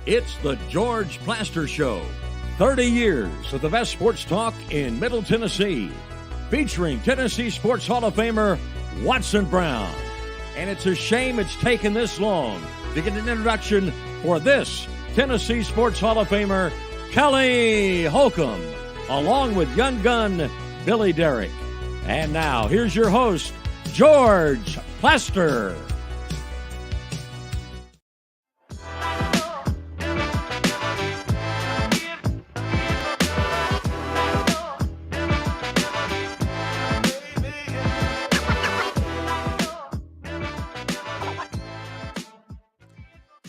It's the George Plaster Show. 30 years of the best sports talk in Middle Tennessee. Featuring Tennessee Sports Hall of Famer Watson Brown. And it's a shame it's taken this long to get an introduction for this Tennessee Sports Hall of Famer, Kelly Holcomb, along with young gun Billy Derrick. And now, here's your host, George Plaster.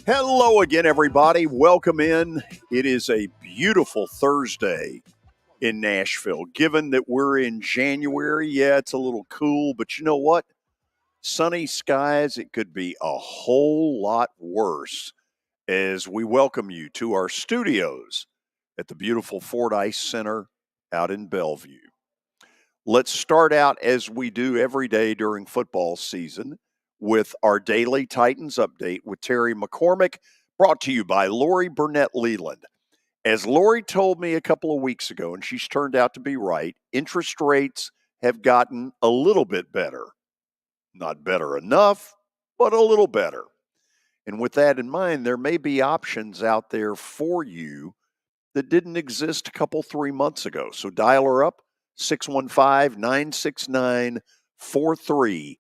Hello again, everybody. Welcome in. It is a beautiful Thursday in Nashville. Given that we're in January, yeah, it's a little cool, but you know what? Sunny skies, it could be a whole lot worse as we welcome you to our studios at the beautiful Fordyce Center out in Bellevue. Let's start out as we do every day during football season with our daily Titans update with Terry McCormick, brought to you by Lori Burnett Leland. As Lori told me a couple of weeks ago, and she's turned out to be right, interest rates have gotten a little bit better. Not better enough, but a little better. And with that in mind, there may be options out there for you that didn't exist a couple, 3 months ago. So dial her up, 615-969-4350.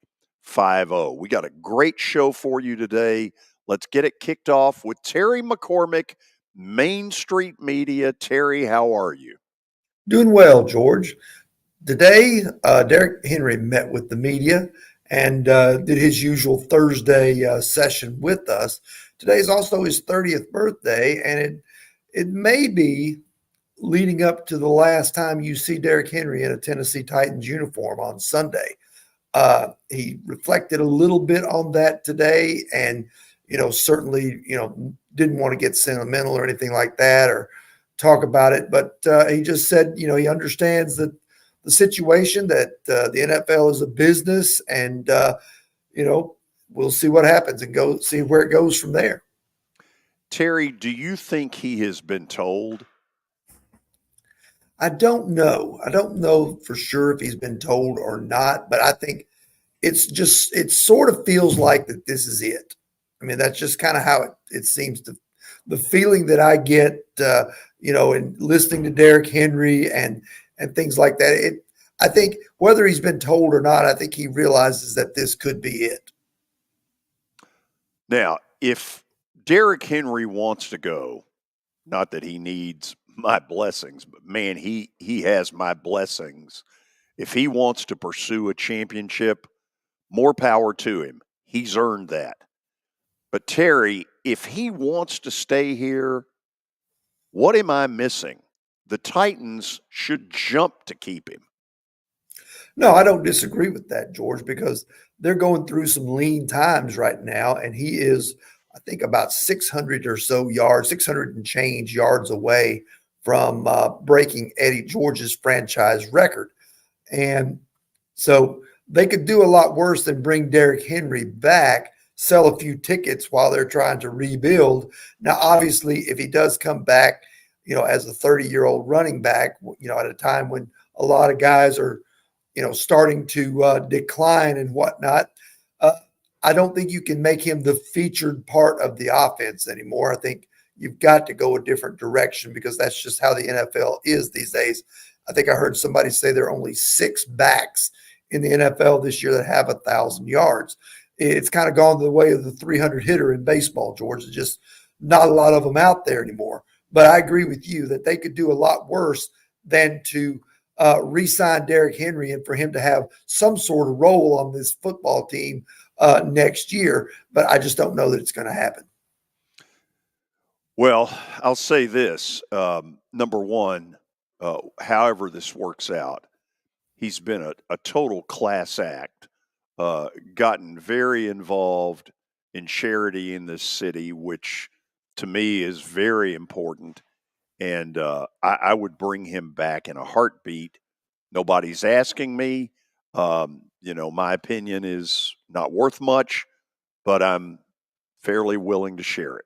We got a great show for you today. Let's get it kicked off with Terry McCormick, Main Street Media. Terry, how are you? Doing well, George. Today, Derrick Henry met with the media and did his usual Thursday session with us. Today is also his 30th birthday, and it may be leading up to the last time you see Derrick Henry in a Tennessee Titans uniform on Sunday. He reflected a little bit on that today and, certainly, didn't want to get sentimental or anything like that or talk about it. But he just said, he understands that the situation, that the NFL is a business and, we'll see what happens and go see where it goes from there. Terry, do you think he has been told? I don't know. I don't know for sure if he's been told or not, but I think it sort of feels like that this is it. I mean, that's just kind of how it seems to, the feeling that I get, in listening to Derrick Henry and things like that. I think whether he's been told or not, I think he realizes that this could be it. Now, if Derrick Henry wants to go, not that he needs my blessings, but man, he has my blessings. If he wants to pursue a championship, more power to him. He's earned that. But Terry, if he wants to stay here, what am I missing? The Titans should jump to keep him. No, I don't disagree with that, George, because they're going through some lean times right now, and he is, I think, about 600 or so yards, 600 and change yards away from breaking Eddie George's franchise record. And so they could do a lot worse than bring Derrick Henry back, sell a few tickets while they're trying to rebuild. Now, obviously, if he does come back, as a 30-year-old running back, at a time when a lot of guys are, starting to decline and whatnot, I don't think you can make him the featured part of the offense anymore. I think you've got to go a different direction because that's just how the NFL is these days. I think I heard somebody say there are only 6 backs in the NFL this year that have 1,000 yards. It's kind of gone the way of the 300 hitter in baseball, George. There's just not a lot of them out there anymore. But I agree with you that they could do a lot worse than to re-sign Derrick Henry and for him to have some sort of role on this football team next year. But I just don't know that it's going to happen. Well, I'll say this. Number one, however this works out, he's been a total class act, gotten very involved in charity in this city, which to me is very important. And I would bring him back in a heartbeat. Nobody's asking me. My opinion is not worth much, but I'm fairly willing to share it.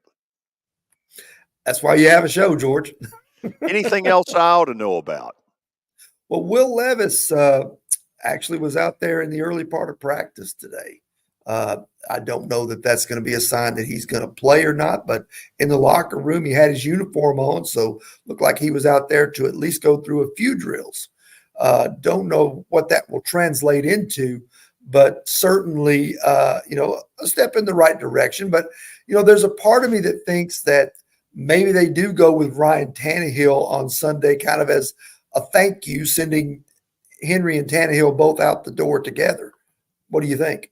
That's why you have a show, George. Anything else I ought to know about? Well, Will Levis actually was out there in the early part of practice today. I don't know that that's going to be a sign that he's going to play or not, but in the locker room, he had his uniform on, so looked like he was out there to at least go through a few drills. Don't know what that will translate into, but certainly, a step in the right direction. But, there's a part of me that thinks that maybe they do go with Ryan Tannehill on Sunday kind of as a thank you, sending Henry and Tannehill both out the door together. What do you think?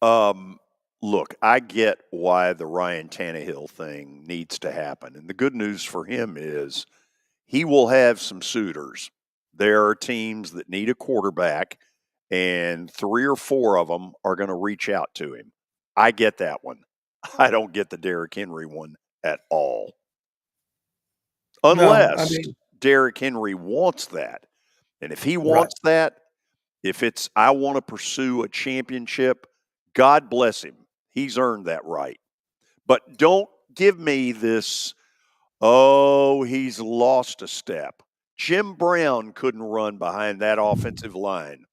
Look, I get why the Ryan Tannehill thing needs to happen. And the good news for him is he will have some suitors. There are teams that need a quarterback, and 3 or 4 of them are going to reach out to him. I get that one. I don't get the Derrick Henry one at all. Unless Derrick Henry wants that. And if he wants that, if it's I want to pursue a championship, God bless him. He's earned that right. But don't give me this, he's lost a step. Jim Brown couldn't run behind that offensive line.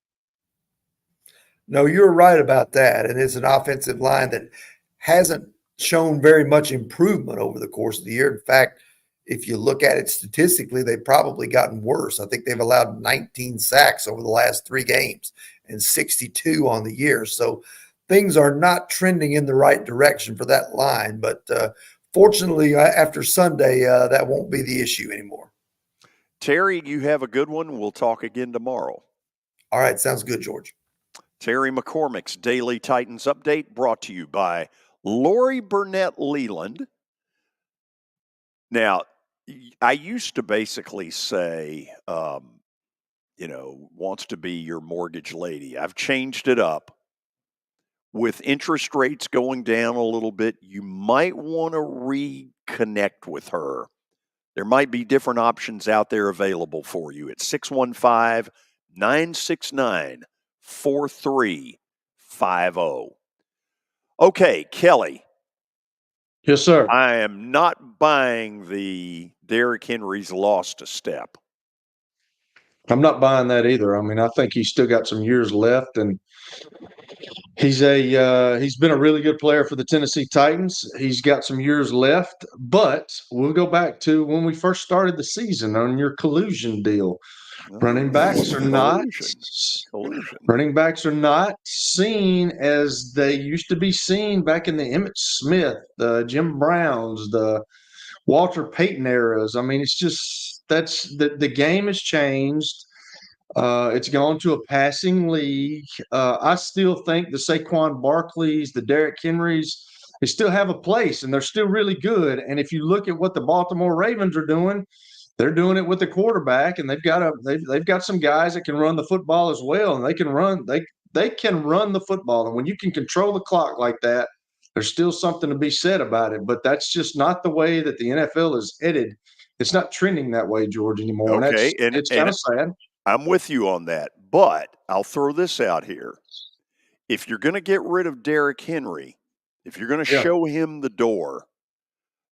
No, you're right about that. And it's an offensive line that hasn't shown very much improvement over the course of the year. In fact, if you look at it statistically, they've probably gotten worse. I think they've allowed 19 sacks over the last 3 games and 62 on the year. So things are not trending in the right direction for that line. But fortunately, after Sunday, that won't be the issue anymore. Terry, you have a good one. We'll talk again tomorrow. All right. Sounds good, George. Terry McCormick's Daily Titans Update brought to you by Lori Burnett Leland. Now, I used to basically say, wants to be your mortgage lady. I've changed it up. With interest rates going down a little bit, you might want to reconnect with her. There might be different options out there available for you at 615-969-4350. Okay, Kelly. Yes, sir. I am not buying the Derrick Henry's lost a step. I'm not buying that either. I mean, I think he's still got some years left, and he's been a really good player for the Tennessee Titans. He's got some years left, but we'll go back to when we first started the season on your collusion deal. Running backs are not seen as they used to be seen back in the Emmitt Smith, the Jim Browns, the Walter Payton eras. I mean, it's just the game has changed. It's gone to a passing league. I still think the Saquon Barkleys, the Derrick Henrys, they still have a place, and they're still really good. And if you look at what the Baltimore Ravens are doing, they're doing it with the quarterback, and they've got some guys that can run the football as well, and they can run the football. And when you can control the clock like that, there's still something to be said about it. But that's just not the way that the NFL is headed. It's not trending that way, George, anymore. Okay, and it's kind of sad. I'm with you on that, but I'll throw this out here. If you're going to get rid of Derrick Henry, if you're going to show him the door,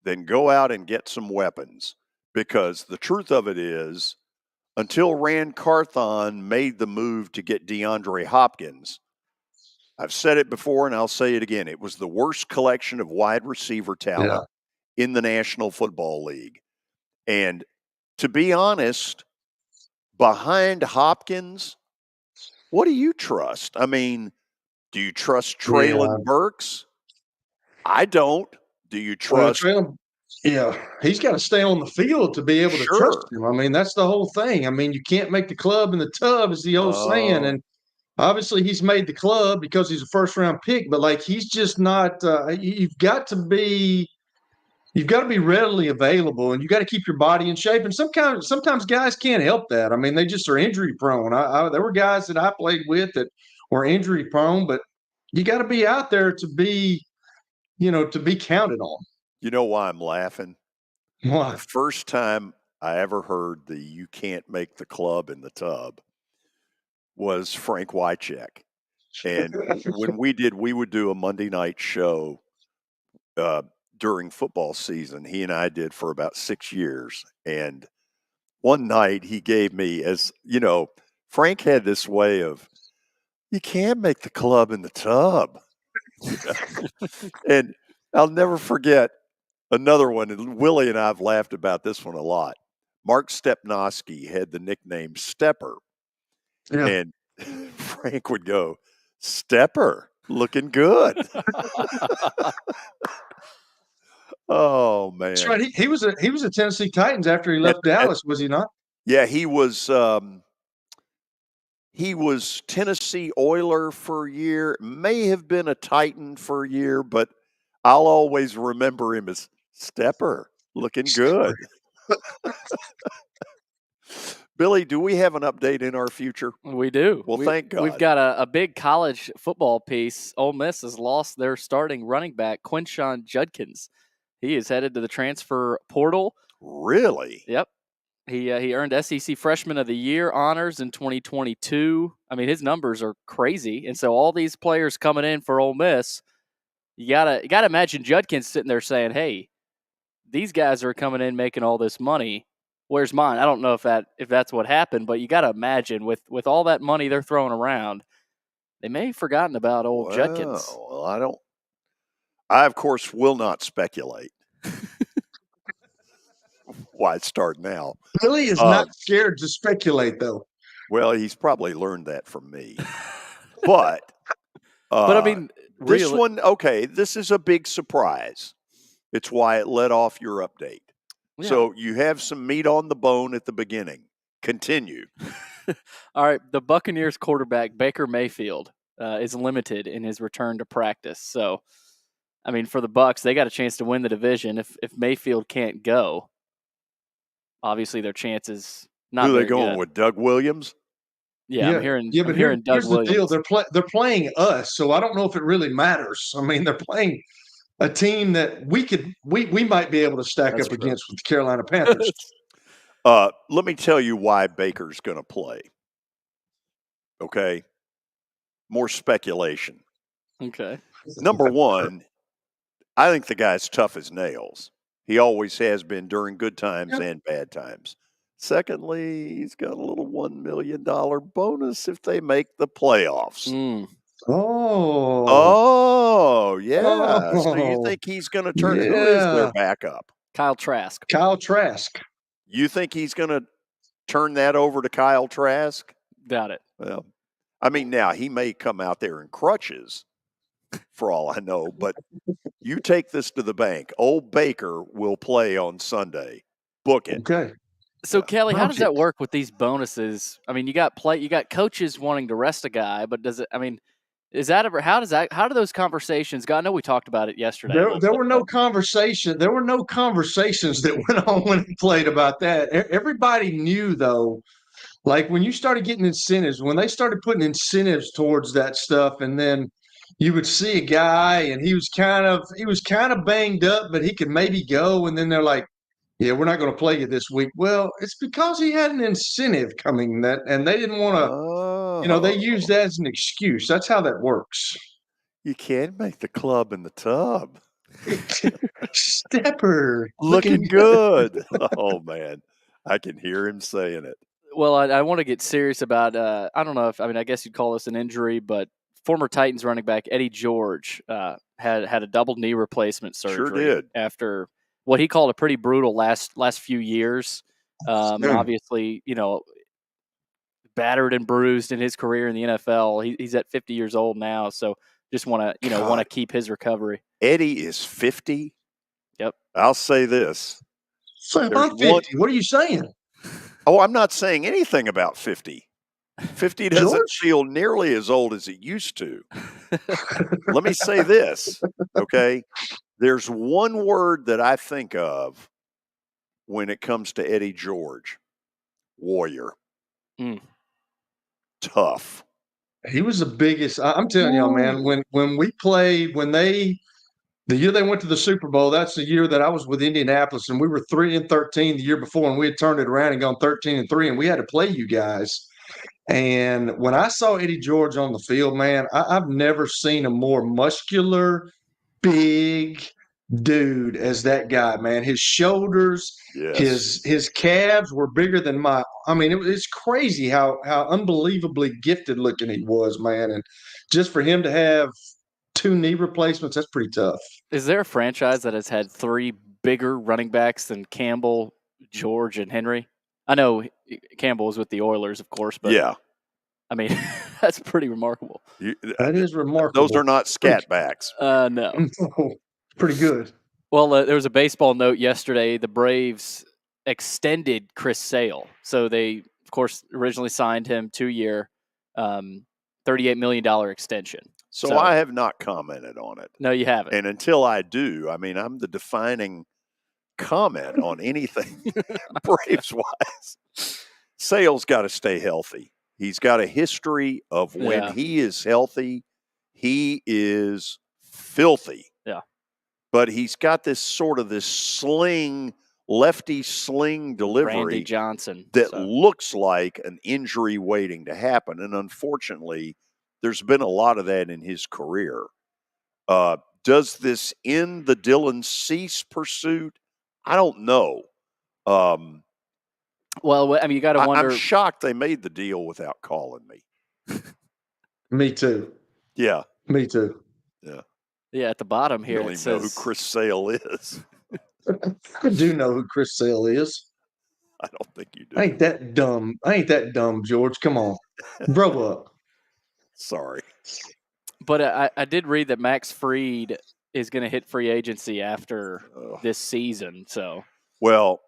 then go out and get some weapons. Because the truth of it is, until Rand Carthon made the move to get DeAndre Hopkins, I've said it before and I'll say it again, it was the worst collection of wide receiver talent in the National Football League. And to be honest, behind Hopkins, what do you trust? I mean, do you trust Treylon Burks? I don't. Do you trust? He's got to stay on the field to be able to trust him. I mean, that's the whole thing. I mean, you can't make the club in the tub, is the old saying. And obviously, he's made the club because he's a first-round pick. But he's just not. You've got to be readily available, and you got to keep your body in shape. And sometimes guys can't help that. I mean, they just are injury prone. There were guys that I played with that were injury prone, but you got to be out there to be counted on. You know why I'm laughing? Why? The first time I ever heard the "you can't make the club in the tub" was Frank Wycheck. And when we would do a Monday night show during football season. He and I did for about 6 years. And one night he gave me, as you know, Frank had this way of, you can't make the club in the tub. And I'll never forget another one. And Willie and I have laughed about this one a lot. Mark Stepnoski had the nickname Stepper. Yeah. And Frank would go, Stepper, looking good. Oh, man. That's right. He was a Tennessee Titans after he left Dallas, was he not? Yeah, he was Tennessee Oiler for a year, may have been a Titan for a year, but I'll always remember him as Stepper, looking good. Billy, do we have an update in our future? We do. Well, thank God. We've got a big college football piece. Ole Miss has lost their starting running back, Quinshon Judkins. He is headed to the transfer portal. Really? Yep. He earned SEC Freshman of the Year honors in 2022. I mean, his numbers are crazy. And so all these players coming in for Ole Miss, you gotta imagine Judkins sitting there saying, hey, these guys are coming in making all this money. Where's mine? I don't know if that's what happened, but you got to imagine with all that money they're throwing around, they may have forgotten about old Judkins. Well, I of course will not speculate. Why start now? Billy is not scared to speculate, though. Well, he's probably learned that from me. But I mean, this one, okay, this is a big surprise. It's why it led off your update. Yeah. So you have some meat on the bone at the beginning. Continue. All right. The Buccaneers quarterback, Baker Mayfield, is limited in his return to practice. So, I mean, for the Bucs, they got a chance to win the division. If Mayfield can't go, obviously their chances not Who are very they going good. with, Doug Williams? Yeah, I'm hearing Doug here's Williams. The deal. They're playing us, so I don't know if it really matters. I mean, they're playing a team that we might be able to stack up against with the Carolina Panthers. Let me tell you why Baker's going to play. Okay? More speculation. Okay. Number one, I think the guy's tough as nails. He always has been during good times and bad times. Secondly, he's got a little $1 million bonus if they make the playoffs. Mm. Oh, yeah. So you think he's going to turn? Who is their backup? Kyle Trask. You think he's going to turn that over to Kyle Trask? Doubt it. Well, I mean, now he may come out there in crutches for all I know, but you take this to the bank. Old Baker will play on Sunday. Book it. Okay. So Kelly, how does that work with these bonuses? I mean, you got coaches wanting to rest a guy, but does it? I mean, is that ever? How do those conversations go? I know we talked about it yesterday. There were no conversations that went on when he played about that. Everybody knew, though. Like when you started getting incentives, when they started putting incentives towards that stuff, and then you would see a guy and he was kind of banged up, but he could maybe go, and then they're like, yeah, we're not going to play you this week. Well, it's because he had an incentive coming and they didn't want to, they used that as an excuse. That's how that works. You can't make the club in the tub. Stepper. Looking good. Oh, man. I can hear him saying it. Well, I want to get serious about, I don't know I guess you'd call this an injury, but former Titans running back Eddie George had a double knee replacement surgery. Sure did. After what he called a pretty brutal last few years. Obviously, battered and bruised in his career in the NFL. He's at 50 years old now, so just want to keep his recovery. Eddie is 50? Yep. I'll say this. So if I'm 50, what are you saying? Oh, I'm not saying anything about 50. 50 doesn't feel nearly as old as it used to. Let me say this, okay? There's one word that I think of when it comes to Eddie George. Warrior. Tough. He was the biggest. I'm telling y'all, man, the year they went to the Super Bowl, that's the year that I was with Indianapolis, and we were 3-13 the year before, and we had turned it around and gone 13-3, and we had to play you guys. And when I saw Eddie George on the field, man, I've never seen a more muscular, big, dude as that guy, man. His shoulders, Yes. his calves were bigger than my. I mean, it's crazy how unbelievably gifted looking he was, man. And just for him to have 2 knee replacements, that's pretty tough. Is there a franchise that has had 3 bigger running backs than Campbell, George, and Henry? I know Campbell was with the Oilers, of course, but Yeah. I mean, that's pretty remarkable. That is remarkable. Those are not scat backs. No. Pretty good. Well, there was a baseball note yesterday. The Braves extended Chris Sale. So they, of course, originally signed him 2-year, $38 million extension. So I have not commented on it. No, you haven't. And until I do, I mean, I'm the defining comment on anything Braves-wise. Sale's got to stay healthy. He's got a history of when he is healthy, he is filthy. Yeah. But he's got this sort of sling, lefty sling delivery Randy Johnson. that looks like an injury waiting to happen. And unfortunately, there's been a lot of that in his career. Does this end the Dylan Cease pursuit? I don't know. Well, I mean, you got to wonder. I'm shocked they made the deal without calling me. Me too. Yeah. Me too. Yeah. Yeah, at the bottom here, You don't it even know who says Chris Sale is. I do know who Chris Sale is. I don't think you do. I ain't that dumb, George. Come on. Grow up. Sorry. But I did read that Max Fried is going to hit free agency after this season. So, well,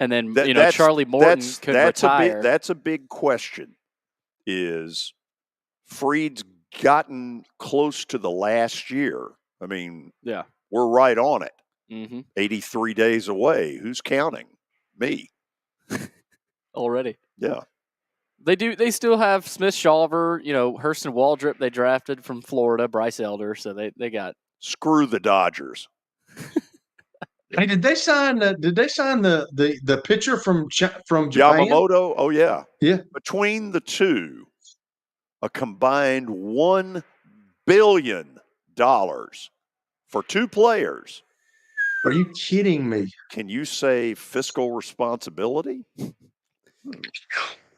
and then Charlie Morton could retire. That's a big question. Is Fried's gotten close to the last year? I mean, yeah, we're right on it. Mm-hmm. 83 days away. Who's counting? Me. Already. Yeah. They still have Smith Shawver, Hurston Waldrop they drafted from Florida, Bryce Elder, so they got. Screw the Dodgers. Hey, did they sign the pitcher from Japan? Yamamoto? Oh yeah. Yeah. Between the two, a combined $1 billion for 2 players. Are you kidding me? Can you say fiscal responsibility?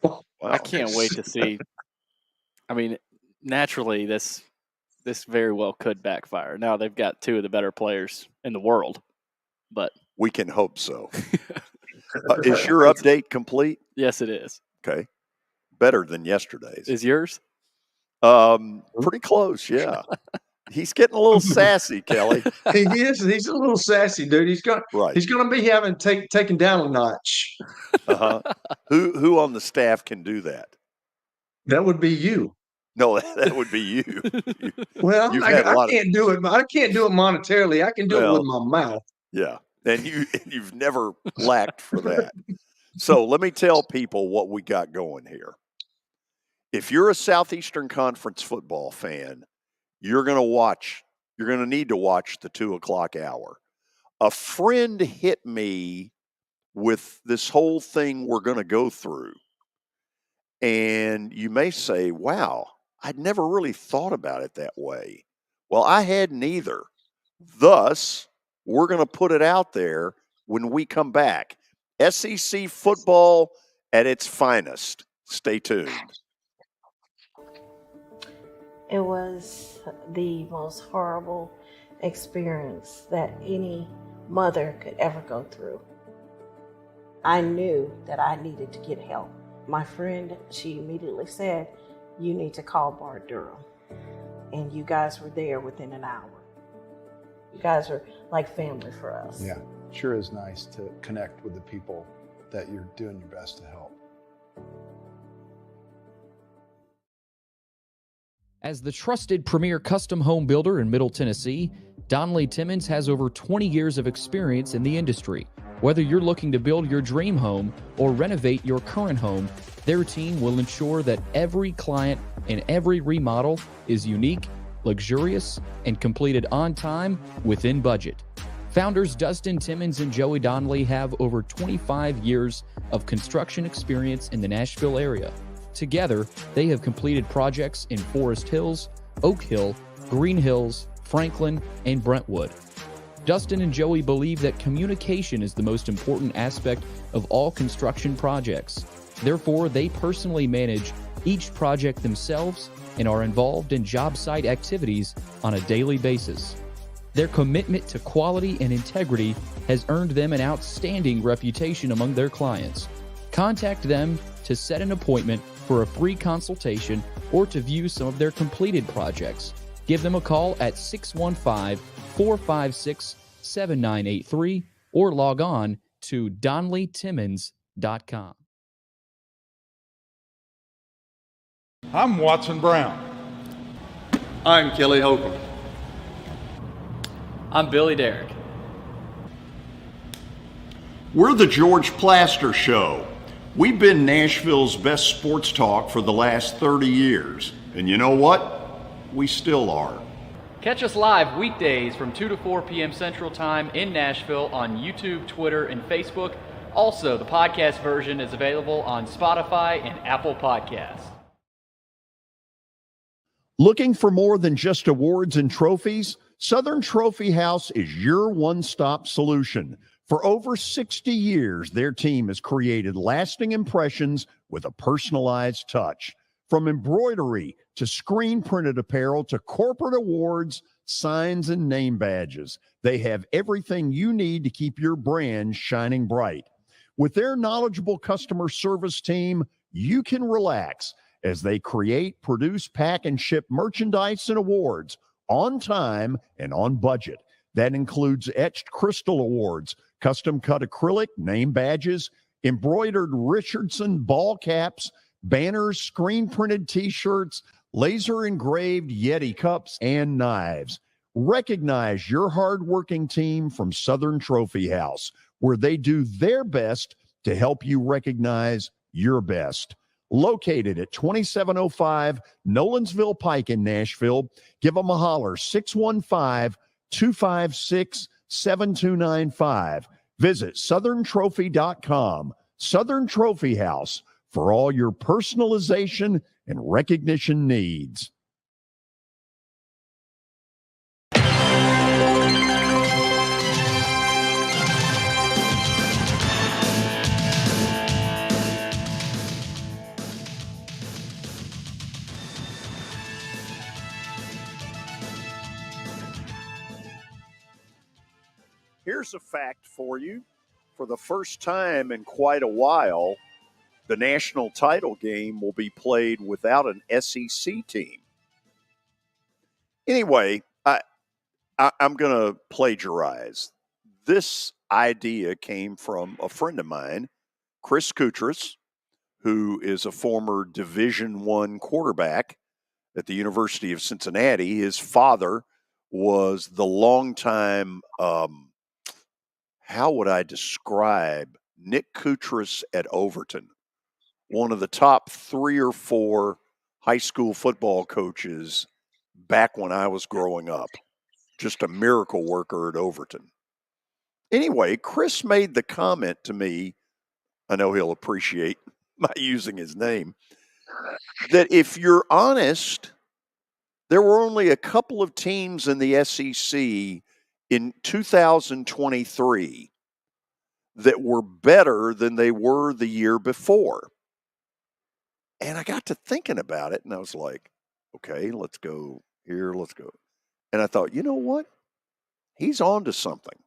Wow. I can't wait to see. I mean, naturally, this very well could backfire. Now they've got 2 of the better players in the world, but we can hope so. Is your update complete? Yes, it is. Okay, better than yesterday's. Is yours? Pretty close. Yeah, he's getting a little sassy, Kelly. He is. He's a little sassy, dude. He's going to be having taken down a notch. Who on the staff can do that? That would be you. No, that would be you. Well, I can't do it. I can't do it monetarily. I can do it with my mouth. Yeah, and you've never lacked for that. So let me tell people what we got going here. If you're a Southeastern Conference football fan, you're going to need to watch the 2:00 hour. A friend hit me with this whole thing we're going to go through. And you may say, wow, I'd never really thought about it that way. Well, I hadn't either. Thus, we're going to put it out there when we come back. SEC football at its finest. Stay tuned. It was the most horrible experience that any mother could ever go through. I knew that I needed to get help. My friend, she immediately said, you need to call Bart Durham. And you guys were there within an hour. You guys are like family for us. Yeah, sure is nice to connect with the people that you're doing your best to help. As the trusted premier custom home builder in Middle Tennessee, Donnelly Timmons has over 20 years of experience in the industry. Whether you're looking to build your dream home or renovate your current home, their team will ensure that every client and every remodel is unique, luxurious, and completed on time within budget. Founders Dustin Timmons and Joey Donnelly have over 25 years of construction experience in the Nashville area. Together, they have completed projects in Forest Hills, Oak Hill, Green Hills, Franklin, and Brentwood. Dustin and Joey believe that communication is the most important aspect of all construction projects. Therefore, they personally manage each project themselves and are involved in job site activities on a daily basis. Their commitment to quality and integrity has earned them an outstanding reputation among their clients. Contact them to set an appointment for a free consultation or to view some of their completed projects. Give them a call at 615-456-7983 or log on to donleytimmons.com. I'm Watson Brown. I'm Kelly Holcomb. I'm Billy Derrick. We're the George Plaster Show. We've been Nashville's best sports talk for the last 30 years. And you know what? We still are. Catch us live weekdays from 2 to 4 p.m. Central Time in Nashville on YouTube, Twitter, and Facebook. Also, the podcast version is available on Spotify and Apple Podcasts. Looking for more than just awards and trophies? Southern Trophy House is your one-stop solution. For over 60 years, their team has created lasting impressions with a personalized touch. From embroidery to screen-printed apparel to corporate awards, signs, and name badges, they have everything you need to keep your brand shining bright. With their knowledgeable customer service team, you can relax as they create, produce, pack, and ship merchandise and awards on time and on budget. That includes etched crystal awards, custom-cut acrylic, name badges, embroidered Richardson ball caps, banners, screen-printed T-shirts, laser-engraved Yeti cups, and knives. Recognize your hard-working team from Southern Trophy House, where they do their best to help you recognize your best. Located at 2705 Nolensville Pike in Nashville, give them a holler, 615-256-7295. Visit southerntrophy.com. Southern Trophy House, for all your personalization and recognition needs. Here's a fact for you. For the first time in quite a while, the national title game will be played without an SEC team. Anyway, I'm going to plagiarize. This idea came from a friend of mine, Chris Koutras, who is a former Division I quarterback at the University of Cincinnati. His father was the longtime, how would I describe Nick Koutras at Overton? One of the top 3 or 4 high school football coaches back when I was growing up. Just a miracle worker at Overton. Anyway, Chris made the comment to me, I know he'll appreciate my using his name, that if you're honest, there were only a couple of teams in the SEC in 2023 that were better than they were the year before. And I got to thinking about it, and I was like, okay, let's go here, let's go. And I thought, you know what? He's on to something.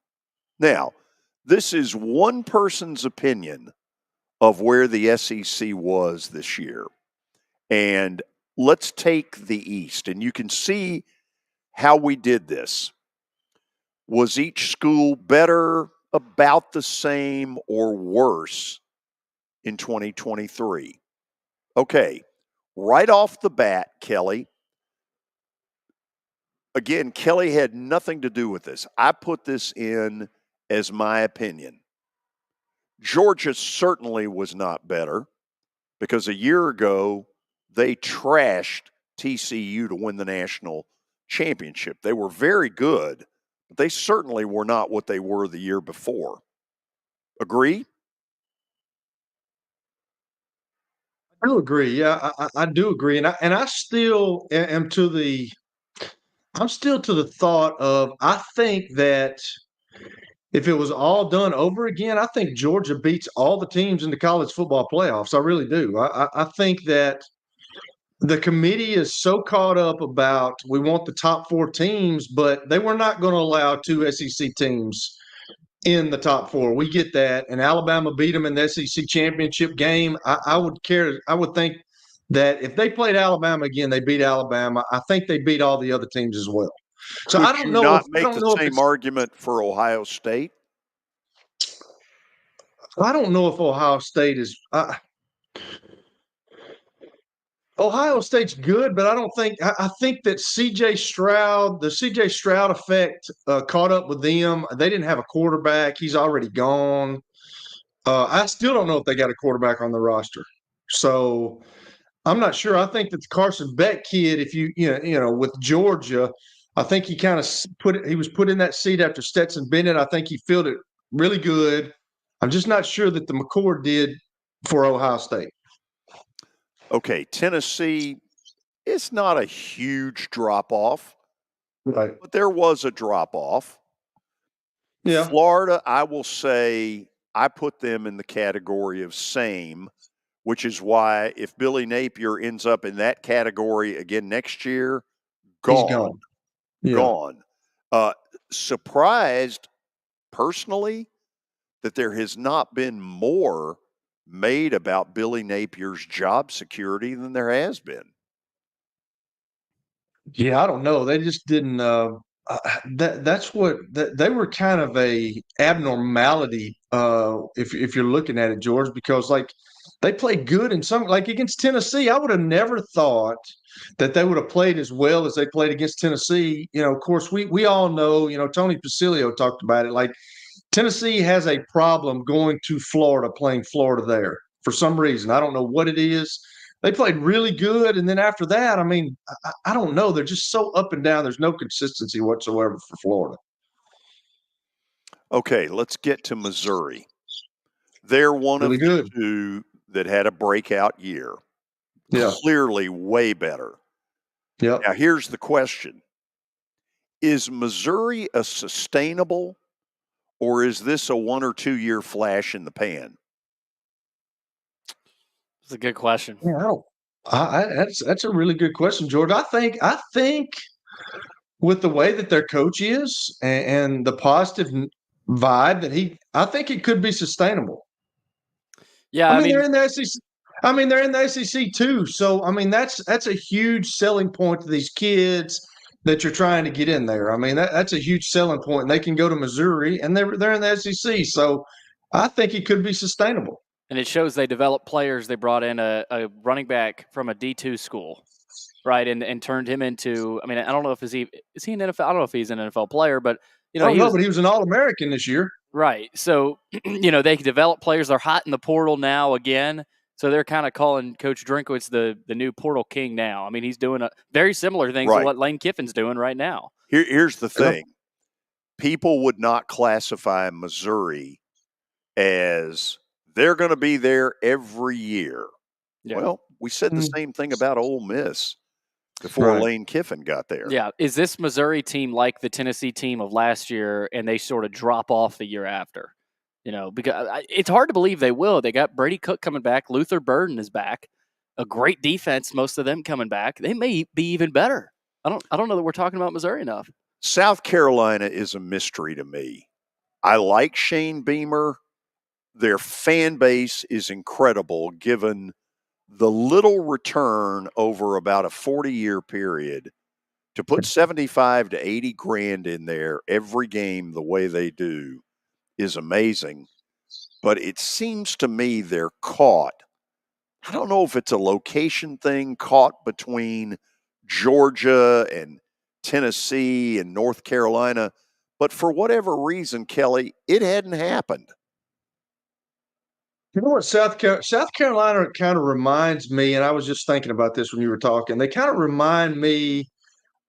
Now, this is one person's opinion of where the SEC was this year. And let's take the East, and you can see how we did this. Was each school better, about the same, or worse in 2023? Okay, right off the bat, Kelly. Again, Kelly had nothing to do with this. I put this in as my opinion. Georgia certainly was not better because a year ago they trashed TCU to win the national championship. They were very good, but they certainly were not what they were the year before. Agree? I do agree. Yeah, I do agree. And I still am to the I'm still to the thought of, I think that if it was all done over again, I think Georgia beats all the teams in the college football playoffs. I really do. I think that the committee is so caught up about we want the top 4 teams, but they were not going to allow 2 SEC teams in the top 4. We get that, and Alabama beat them in the SEC championship game. I would think that if they played Alabama again, they beat Alabama. I think they beat all the other teams as well. So Could I don't you know if not make the same argument for Ohio State? I don't know if Ohio State is. Ohio State's good, but I don't think. I think that the C.J. Stroud effect caught up with them. They didn't have a quarterback; he's already gone. I still don't know if they got a quarterback on the roster, so I'm not sure. I think that the Carson Beck kid, if with Georgia, I think he kind of he was put in that seat after Stetson Bennett. I think he filled it really good. I'm just not sure that the McCord did for Ohio State. Okay, Tennessee, it's not a huge drop-off, right? But there was a drop-off. Yeah. Florida, I will say I put them in the category of same, which is why if Billy Napier ends up in that category again next year, gone. He's gone. Yeah. Gone. Surprised, personally, that there has not been more made about Billy Napier's job security than there has been. Yeah, I don't know. They just didn't. That's what they were kind of a abnormality. If you're looking at it, George, because like they played good in some, like against Tennessee. I would have never thought that they would have played as well as they played against Tennessee. Of course, we all know. Tony Pacilio talked about it. Like Tennessee has a problem going to Florida, playing Florida there for some reason. I don't know what it is. They played really good, and then after that, I mean, I don't know. They're just so up and down. There's no consistency whatsoever for Florida. Okay, let's get to Missouri. They're one really of good. the 2 that had a breakout year. Yeah. Clearly way better. Yeah. Now, here's the question. Is Missouri a sustainable, or is this a 1 or 2 year flash in the pan? That's a good question. Yeah, that's a really good question, George. I think with the way that their coach is and the positive vibe that I think it could be sustainable. Yeah, I mean they're in the SEC. I mean they're in the SEC too. So I mean that's a huge selling point to these kids that you're trying to get in there. I mean that's a huge selling point, and they can go to Missouri and they're in the SEC. So I think it could be sustainable. And it shows they developed players. They brought in a running back from a D2 school, right, and turned him into. I mean, I don't know if is he an NFL. I don't know if he's an NFL player, but but he was an All-American this year, right? So they can develop players. They're hot in the portal now again. So they're kind of calling Coach Drinkwitz the new portal king now. I mean, he's doing a very similar things to what Lane Kiffin's doing right now. Here's the thing: people would not classify Missouri as they're going to be there every year. Yeah. Well, we said the same thing about Ole Miss before Lane Kiffin got there. Yeah. Is this Missouri team like the Tennessee team of last year, and they sort of drop off the year after? Because it's hard to believe they will. They got Brady Cook coming back. Luther Burden is back. A great defense, most of them coming back. They may be even better. I don't know that we're talking about Missouri enough. South Carolina is a mystery to me. I like Shane Beamer. Their fan base is incredible given the little return over about a 40-year period to put 75 to 80 grand in there every game the way they do is amazing. But it seems to me they're caught. I don't know if it's a location thing, caught between Georgia and Tennessee and North Carolina. But for whatever reason, Kelly, it hadn't happened. You know what, South Carolina kind of reminds me, and I was just thinking about this when you were talking, they kind of remind me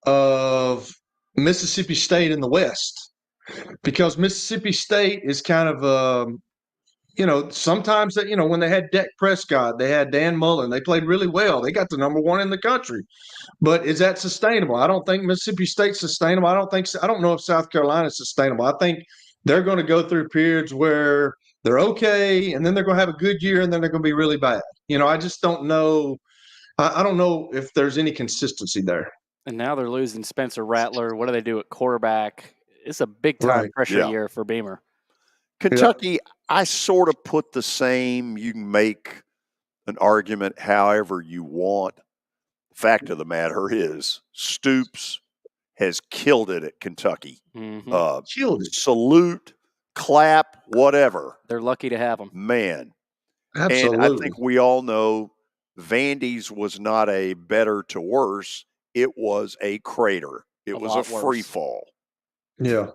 of Mississippi State in the West, because Mississippi State is kind of sometimes that, when they had Dak Prescott, they had Dan Mullen, they played really well. They got the number one in the country. But is that sustainable? I don't think Mississippi State's sustainable. I don't know if South Carolina is sustainable. I think they're going to go through periods where they're okay, and then they're going to have a good year, and then they're going to be really bad. I just don't know. I don't know if there's any consistency there. And now they're losing Spencer Rattler. What do they do at quarterback? It's a big-time pressure year for Beamer. Kentucky, I sort of put the same. You can make an argument however you want. The fact of the matter is Stoops has killed it at Kentucky. Killed it. Salute, clap, whatever. They're lucky to have him. Man. Absolutely. And I think we all know Vandy's was not a better to worse. It was a crater. It was a free fall. Yeah.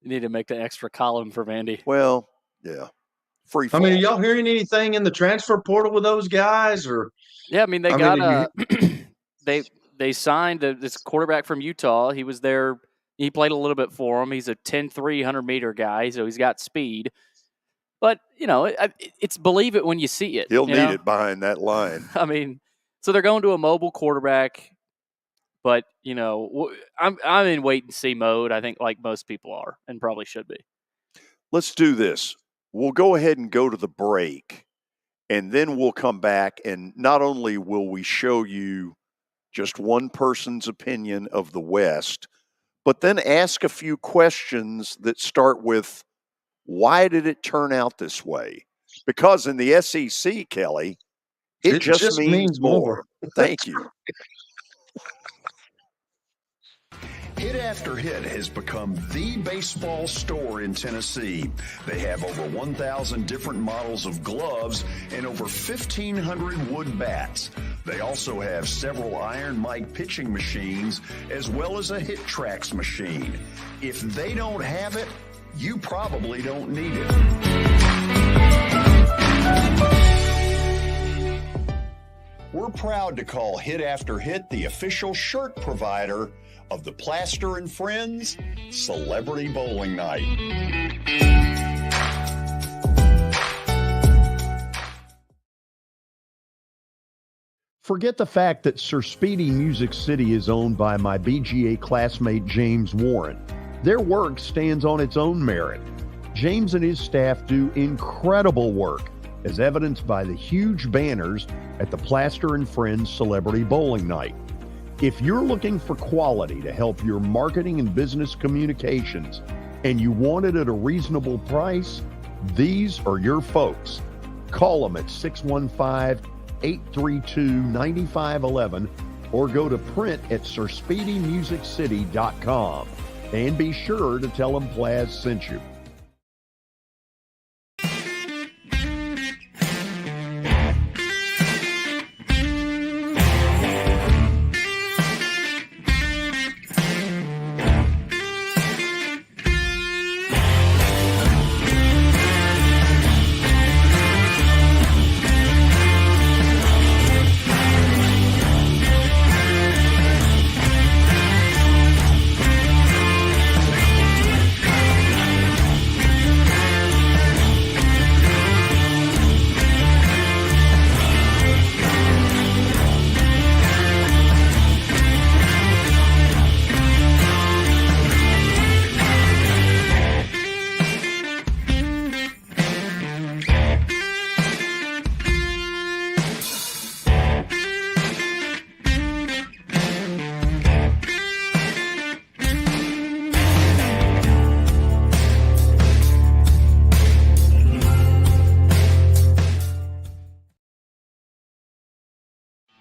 You need to make the extra column for Vandy. Well, yeah. Free fall. I mean, are y'all hearing anything in the transfer portal with those guys? Or yeah, I mean, they got they signed this quarterback from Utah. He was there. He played a little bit for him. He's a 10-3 100-meter guy, so he's got speed. But, it's believe it when you see it. He'll need it behind that line. I mean, so they're going to a mobile quarterback. But, I'm in wait-and-see mode, I think, like most people are, and probably should be. Let's do this. We'll go ahead and go to the break, and then we'll come back, and not only will we show you just one person's opinion of the West, but then ask a few questions that start with, why did it turn out this way? Because in the SEC, Kelly, it just means more. Thank you. Hit After Hit has become the baseball store in Tennessee. They have over 1,000 different models of gloves and over 1,500 wood bats. They also have several Iron Mike pitching machines as well as a Hit Tracks machine. If they don't have it, you probably don't need it. We're proud to call Hit After Hit the official shirt provider of the Plaster and Friends Celebrity Bowling Night. Forget the fact that Sir Speedy Music City is owned by my BGA classmate James Warren. Their work stands on its own merit. James and his staff do incredible work, as evidenced by the huge banners at the Plaster and Friends Celebrity Bowling Night. If you're looking for quality to help your marketing and business communications, and you want it at a reasonable price, these are your folks. Call them at 615-832-9511 or go to print at sirspeedymusiccity.com. And be sure to tell them Plaz sent you.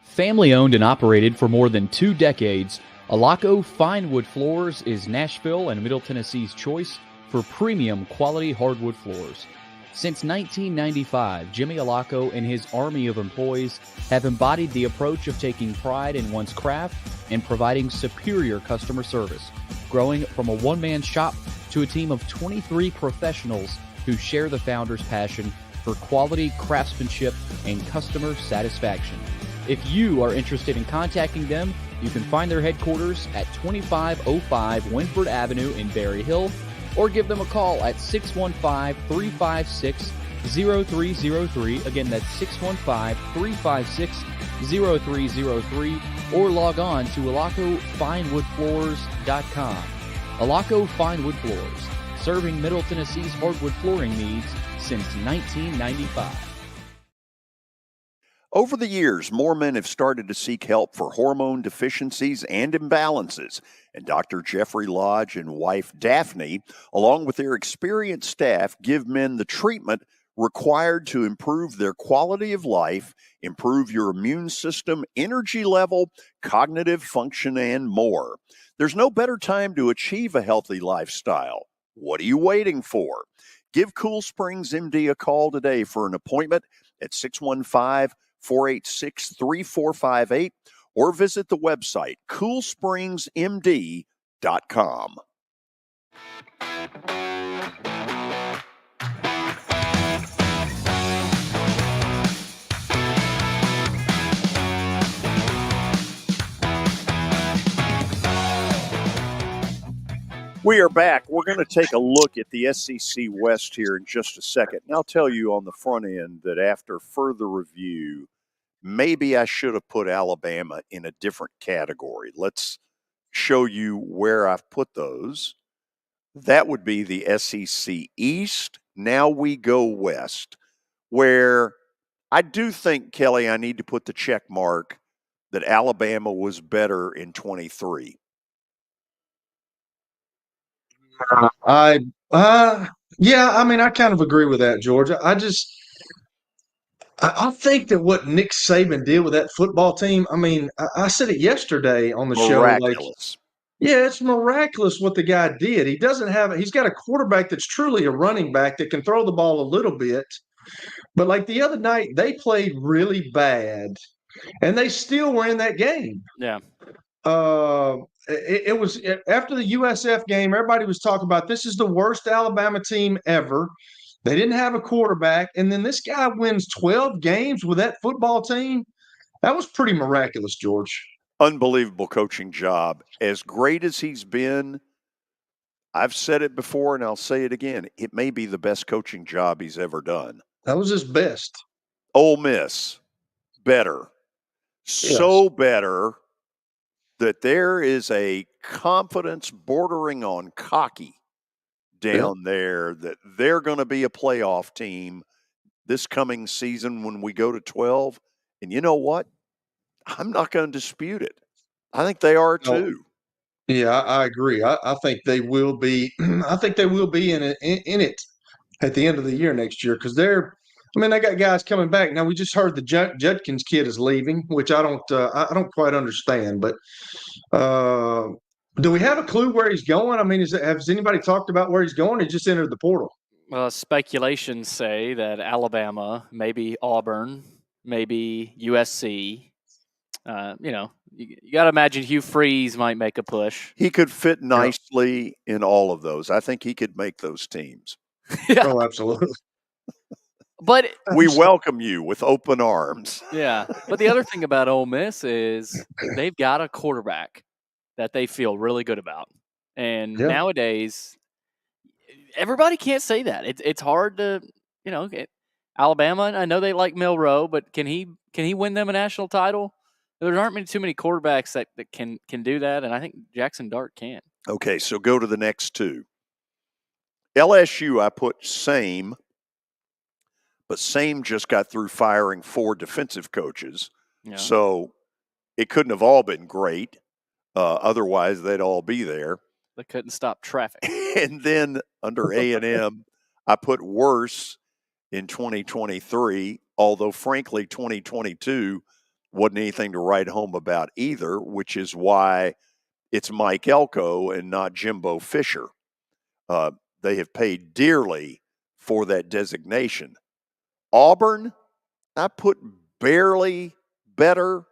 Family owned and operated for more than 2 decades, Alaco Fine Wood Floors is Nashville and Middle Tennessee's choice for premium quality hardwood floors. Since 1995, Jimmy Alaco and his army of employees have embodied the approach of taking pride in one's craft and providing superior customer service, growing from a one-man shop to a team of 23 professionals who share the founder's passion for quality craftsmanship and customer satisfaction. If you are interested in contacting them, you can find their headquarters at 2505 Winford Avenue in Berry Hill, or give them a call at 615-356 615-356-0303. Again, that's 615-356-0303. Or log on to alacofinewoodfloors.com. Alaco Fine Wood Floors, serving Middle Tennessee's hardwood flooring needs since 1995. Over the years, more men have started to seek help for hormone deficiencies and imbalances, and Dr. Jeffrey Lodge and wife Daphne, along with their experienced staff, give men the treatment required to improve their quality of life, improve your immune system, energy level, cognitive function, and more. There's no better time to achieve a healthy lifestyle. What are you waiting for? Give Cool Springs MD a call today for an appointment at 615-486-3458 or visit the website coolspringsmd.com. We are back. We're going to take a look at the SEC West here in just a second. And I'll tell you on the front end that after further review, maybe I should have put Alabama in a different category. Let's show you where I've put those. That would be the SEC East. Now we go West, where I do think, Kelly, I need to put the check mark that Alabama was better in 23. Yeah, I mean, I kind of agree with that, George. I think that what Nick Saban did with that football team, I mean, I said it yesterday on the show. Like, Miraculous. yeah, it's miraculous what the guy did. He's got a quarterback that's truly a running back that can throw the ball a little bit. But like the other night, they played really bad and they still were in that game. Yeah. It was after the USF game, everybody was talking about this is the worst Alabama team ever. They didn't have a quarterback. And then this guy wins 12 games with that football team. That was pretty miraculous, George. Unbelievable coaching job. As great as he's been, I've said it before and I'll say it again. It may be the best coaching job he's ever done. That was his best. Ole Miss, better. So better that there is a confidence bordering on cocky down there that they're going to be a playoff team this coming season when we go to 12. And you know what? I'm not going to dispute it. I think they are too. Yeah, I agree. I think they will be. I think they will be in it at the end of the year next year because they got guys coming back now. We just heard the Judkins kid is leaving, which I don't quite understand. But do we have a clue where he's going? I mean, has anybody talked about where he's going? He just entered the portal. Speculations say that Alabama, maybe Auburn, maybe USC. You got to imagine Hugh Freeze might make a push. He could fit nicely in all of those. I think he could make those teams. Yeah. Oh, absolutely. But we welcome you with open arms. Yeah. But the other thing about Ole Miss is they've got a quarterback that they feel really good about. And nowadays, everybody can't say that. It's hard to, Alabama, I know they like Milroe, but can he win them a national title? There aren't too many quarterbacks that can do that, and I think Jackson Dart can. Okay, so go to the next two. LSU, I put same, but same just got through firing 4 defensive coaches. Yeah. So it couldn't have all been great. Otherwise, they'd all be there. They couldn't stop traffic. And then under A&M, I put worse in 2023, although frankly, 2022 wasn't anything to write home about either, which is why it's Mike Elko and not Jimbo Fisher. They have paid dearly for that designation. Auburn, I put barely better,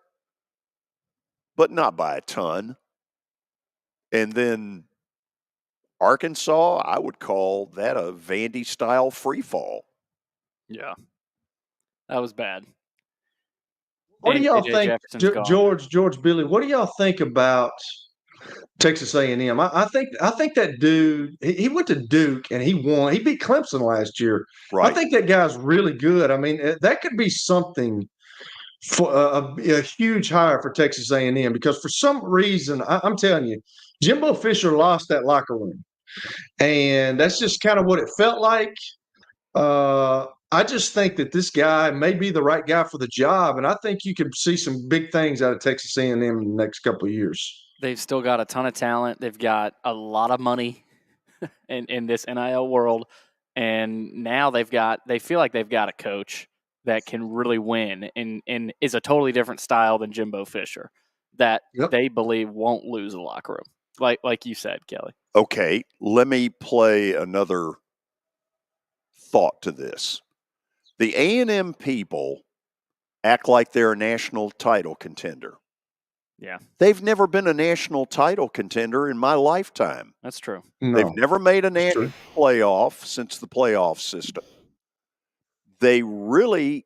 but not by a ton. And then Arkansas, I would call that a Vandy-style freefall. Yeah, that was bad. What do y'all think, George Billy? What do y'all think about Texas A&M. I think that dude. He went to Duke and he won. He beat Clemson last year. I Right. think that guy's really good. I mean, that could be something for a huge hire for Texas A&M because for some reason, I'm telling you, Jimbo Fisher lost that locker room, and that's just kind of what it felt like. I just think that this guy may be the right guy for the job, and I think you could see some big things out of Texas A&M in the next couple of years. They've still got a ton of talent. They've got a lot of money in this NIL world, and now they feel like they've got a coach that can really win and is a totally different style than Jimbo Fisher that they believe won't lose the locker room. Like you said, Kelly. Okay, let me play another thought to this. The A&M people act like they're a national title contender. Yeah. They've never been a national title contender in my lifetime. That's true. No, they've never made a national playoff since the playoff system. They really,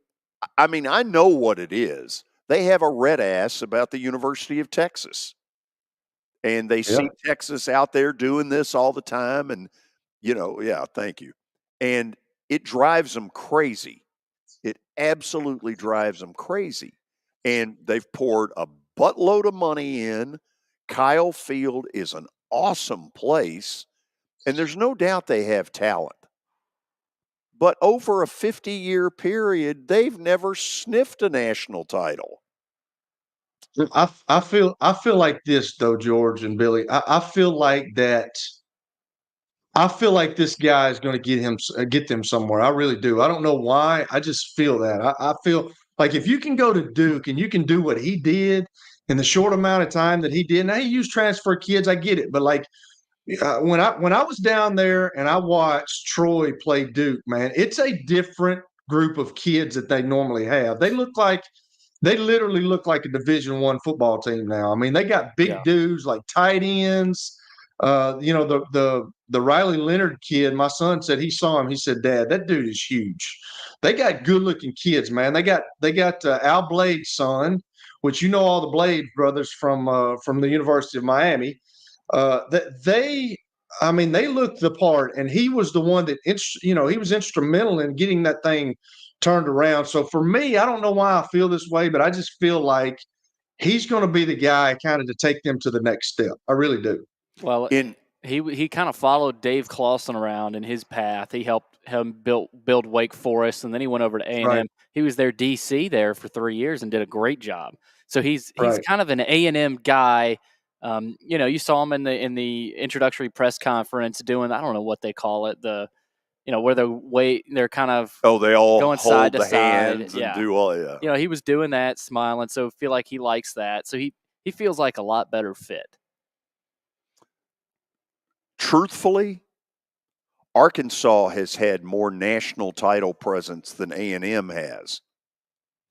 I mean, I know what it is. They have a red ass about the University of Texas. And they see Texas out there doing this all the time. And, thank you. And it drives them crazy. It absolutely drives them crazy. And they've poured a buttload of money in. Kyle Field is an awesome place. And there's no doubt they have talent. But over a 50-year period, they've never sniffed a national title. I feel like this though, George and Billy. I feel like that. I feel like this guy is going to get them somewhere. I really do. I don't know why. I just feel that. I feel like if you can go to Duke and you can do what he did in the short amount of time that he did. Now he used transfer kids. I get it, but like when I was down there and I watched Troy play Duke, man, it's a different group of kids that they normally have. They literally look like a Division I football team now. I mean, they got big dudes like tight ends. The Riley Leonard kid, my son said he saw him. He said, "Dad, that dude is huge." They got good looking kids, man. They got Al Blade's son, which all the Blade brothers from the University of Miami. They looked the part, and he was the one that he was instrumental in getting that thing turned around. So for me, I don't know why I feel this way, but I just feel like he's going to be the guy kind of to take them to the next step. I really do. Well, he kind of followed Dave Clawson around in his path. He helped him build Wake Forest, and then he went over to A&M. Right. He was their DC there for 3 years and did a great job. So he's Right. kind of an A&M guy. You saw him in the introductory press conference doing, I don't know what they call it, where they're kind of they all going hold side to the side. hands and do all He was doing that, smiling. So I feel like he likes that. So he feels like a lot better fit. Truthfully, Arkansas has had more national title presence than A&M has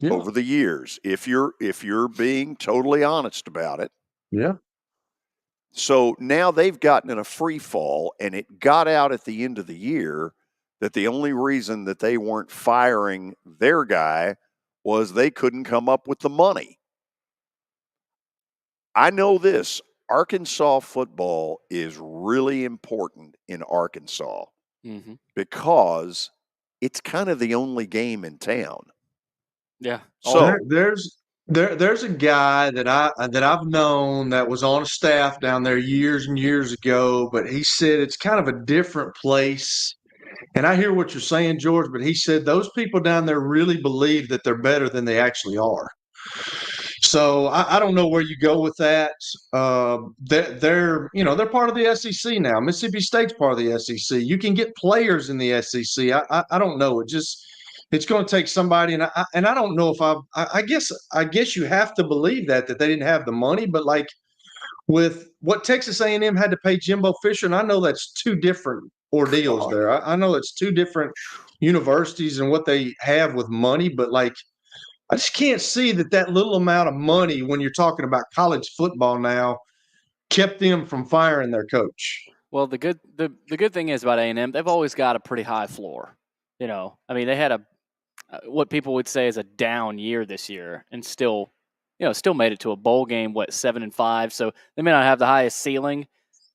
over the years. If you're being totally honest about it. Yeah. So now they've gotten in a free fall, and it got out at the end of the year that the only reason that they weren't firing their guy was they couldn't come up with the money. I know this. Arkansas football is really important in Arkansas because it's kind of the only game in town. Yeah. So there's a guy that I've known that was on a staff down there years and years ago, but he said it's kind of a different place. And I hear what you're saying, George, but he said those people down there really believe that they're better than they actually are. So I don't know where you go with that. They're part of the SEC now. Mississippi State's part of the SEC. You can get players in the SEC. I don't know. It's going to take somebody, and I don't know if I guess you have to believe that they didn't have the money, but like with what Texas A&M had to pay Jimbo Fisher, and I know that's two different ordeals there. I know it's two different universities and what they have with money, but like I just can't see that little amount of money when you're talking about college football now kept them from firing their coach. Well, the good thing is about A&M, they've always got a pretty high floor. They had what people would say is a down year this year, and still still made it to a bowl game, 7-5. So they may not have the highest ceiling,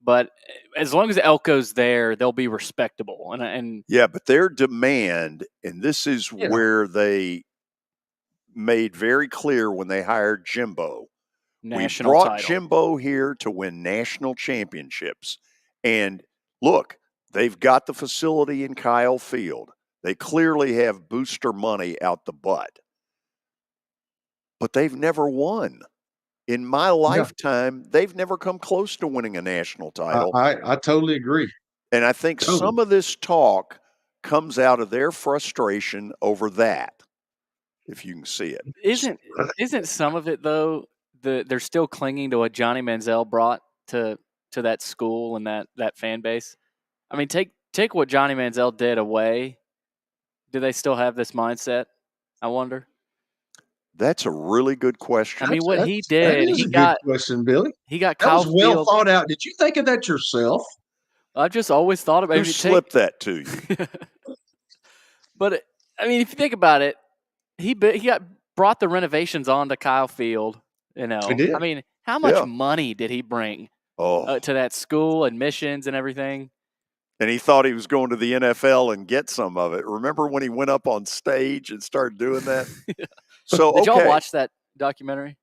but as long as Elko's there, they'll be respectable. And yeah, but their demand, and this is where they made very clear when they hired Jimbo. We brought Jimbo here to win national championships. And look, they've got the facility in Kyle Field. They clearly have booster money out the butt. But they've never won. In my lifetime, they've never come close to winning a national title. I totally agree. And I think some of this talk comes out of their frustration over that, if you can see it. Isn't some of it, though, they're still clinging to what Johnny Manziel brought to that school and that fan base? I mean, take what Johnny Manziel did away. Do they still have this mindset, I wonder? That's a really good question. I mean, what he did, that is a good question, Billy. He got that Kyle was well Field. thought out. Did you think of that yourself? I've just always thought about it. Who slipped that to you? But I mean, if you think about it, he brought the renovations onto Kyle Field. He did. I mean, how much money did he bring to that school, admissions and everything? And he thought he was going to the NFL and get some of it. Remember when he went up on stage and started doing that? So did y'all watch that documentary?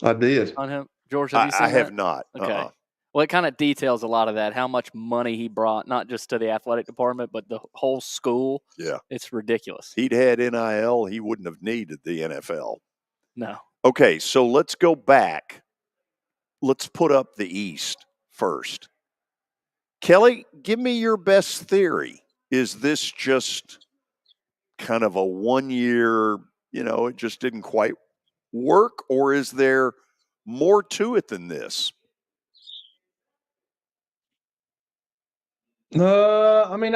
I did. On him, George. Have you seen I have not. Okay. Well, it kind of details a lot of that. How much money he brought, not just to the athletic department, but the whole school. Yeah, it's ridiculous. He'd had NIL. He wouldn't have needed the NFL. No. Okay, so let's go back. Let's put up the East first. Kelly, give me your best theory. Is this just kind of a 1 year, it just didn't quite work, or is there more to it than this? I mean,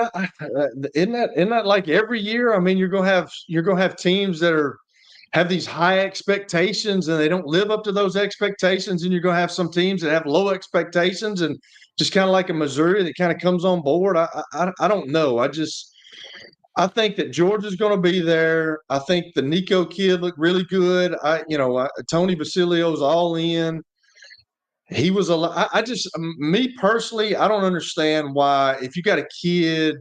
isn't that like every year? I mean, you're gonna have teams that have these high expectations and they don't live up to those expectations, and you're gonna have some teams that have low expectations, and just kind of like a Missouri that kind of comes on board. I don't know. I think that Georgia's going to be there. I think the Nico kid looked really good. Tony Basilio's all in. He was me personally, I don't understand why, if you got a kid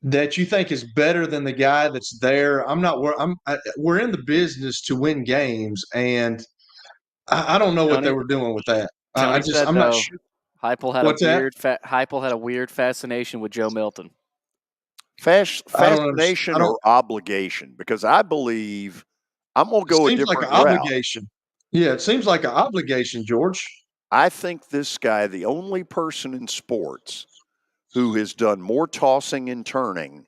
that you think is better than the guy that's there. We're in the business to win games, and I don't know what they were doing with that. I'm not sure. Heupel had a weird fascination with Joe Milton. Fascination or obligation? Because I believe I'm going to go a different route. Obligation. Yeah, it seems like an obligation, George. I think this guy, the only person in sports who has done more tossing and turning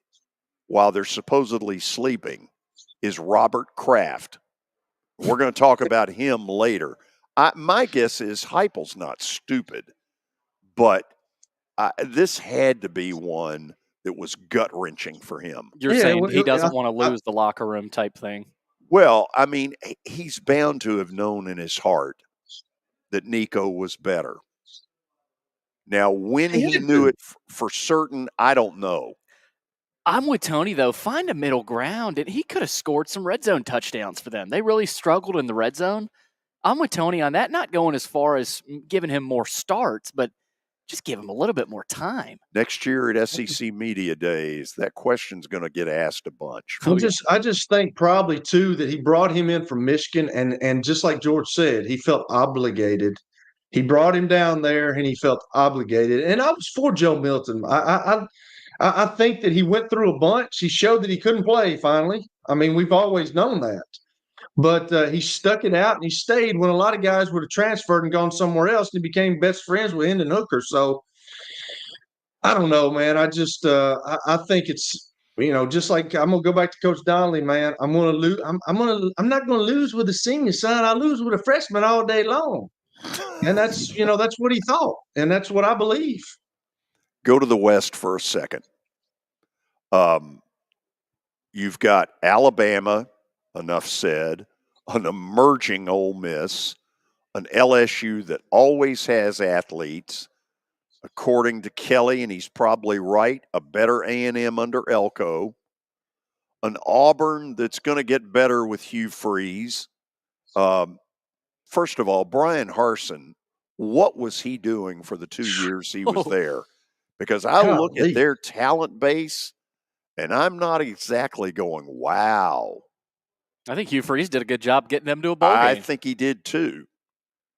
while they're supposedly sleeping, is Robert Kraft. We're going to talk about him later. My guess is Heupel's not stupid, but this had to be one that was gut-wrenching for him. You're saying he doesn't want to lose the locker room type thing? Well, I mean, he's bound to have known in his heart that Nico was better. Now, when he knew it for certain, I don't know. I'm with Tony, though. Find a middle ground, and he could have scored some red zone touchdowns for them. They really struggled in the red zone. I'm with Tony on that, not going as far as giving him more starts, but just give him a little bit more time. Next year at SEC Media Days, that question's going to get asked a bunch. I just think probably, too, that he brought him in from Michigan, and just like George said, he felt obligated. He brought him down there, and he felt obligated. And I was for Joe Milton. I think that he went through a bunch. He showed that he couldn't play finally. I mean, we've always known that. But he stuck it out, and he stayed when a lot of guys would have transferred and gone somewhere else, and he became best friends with Hendon Hooker. So I don't know, man. I just I think it's, just like, I'm gonna go back to Coach Donnelly, man. I'm gonna lose. I'm not gonna lose with a senior, son. I lose with a freshman all day long. And that's that's what he thought, and that's what I believe. Go to the West for a second. You've got Alabama. Enough said, an emerging Ole Miss, an LSU that always has athletes, according to Kelly, and he's probably right, a better A&M under Elko, an Auburn that's going to get better with Hugh Freeze, First of all, Brian Harsin, what was he doing for the 2 years he was there? Because I look at their talent base, and I'm not exactly going, wow. I think Hugh Freeze did a good job getting them to a bowl game. I think he did too.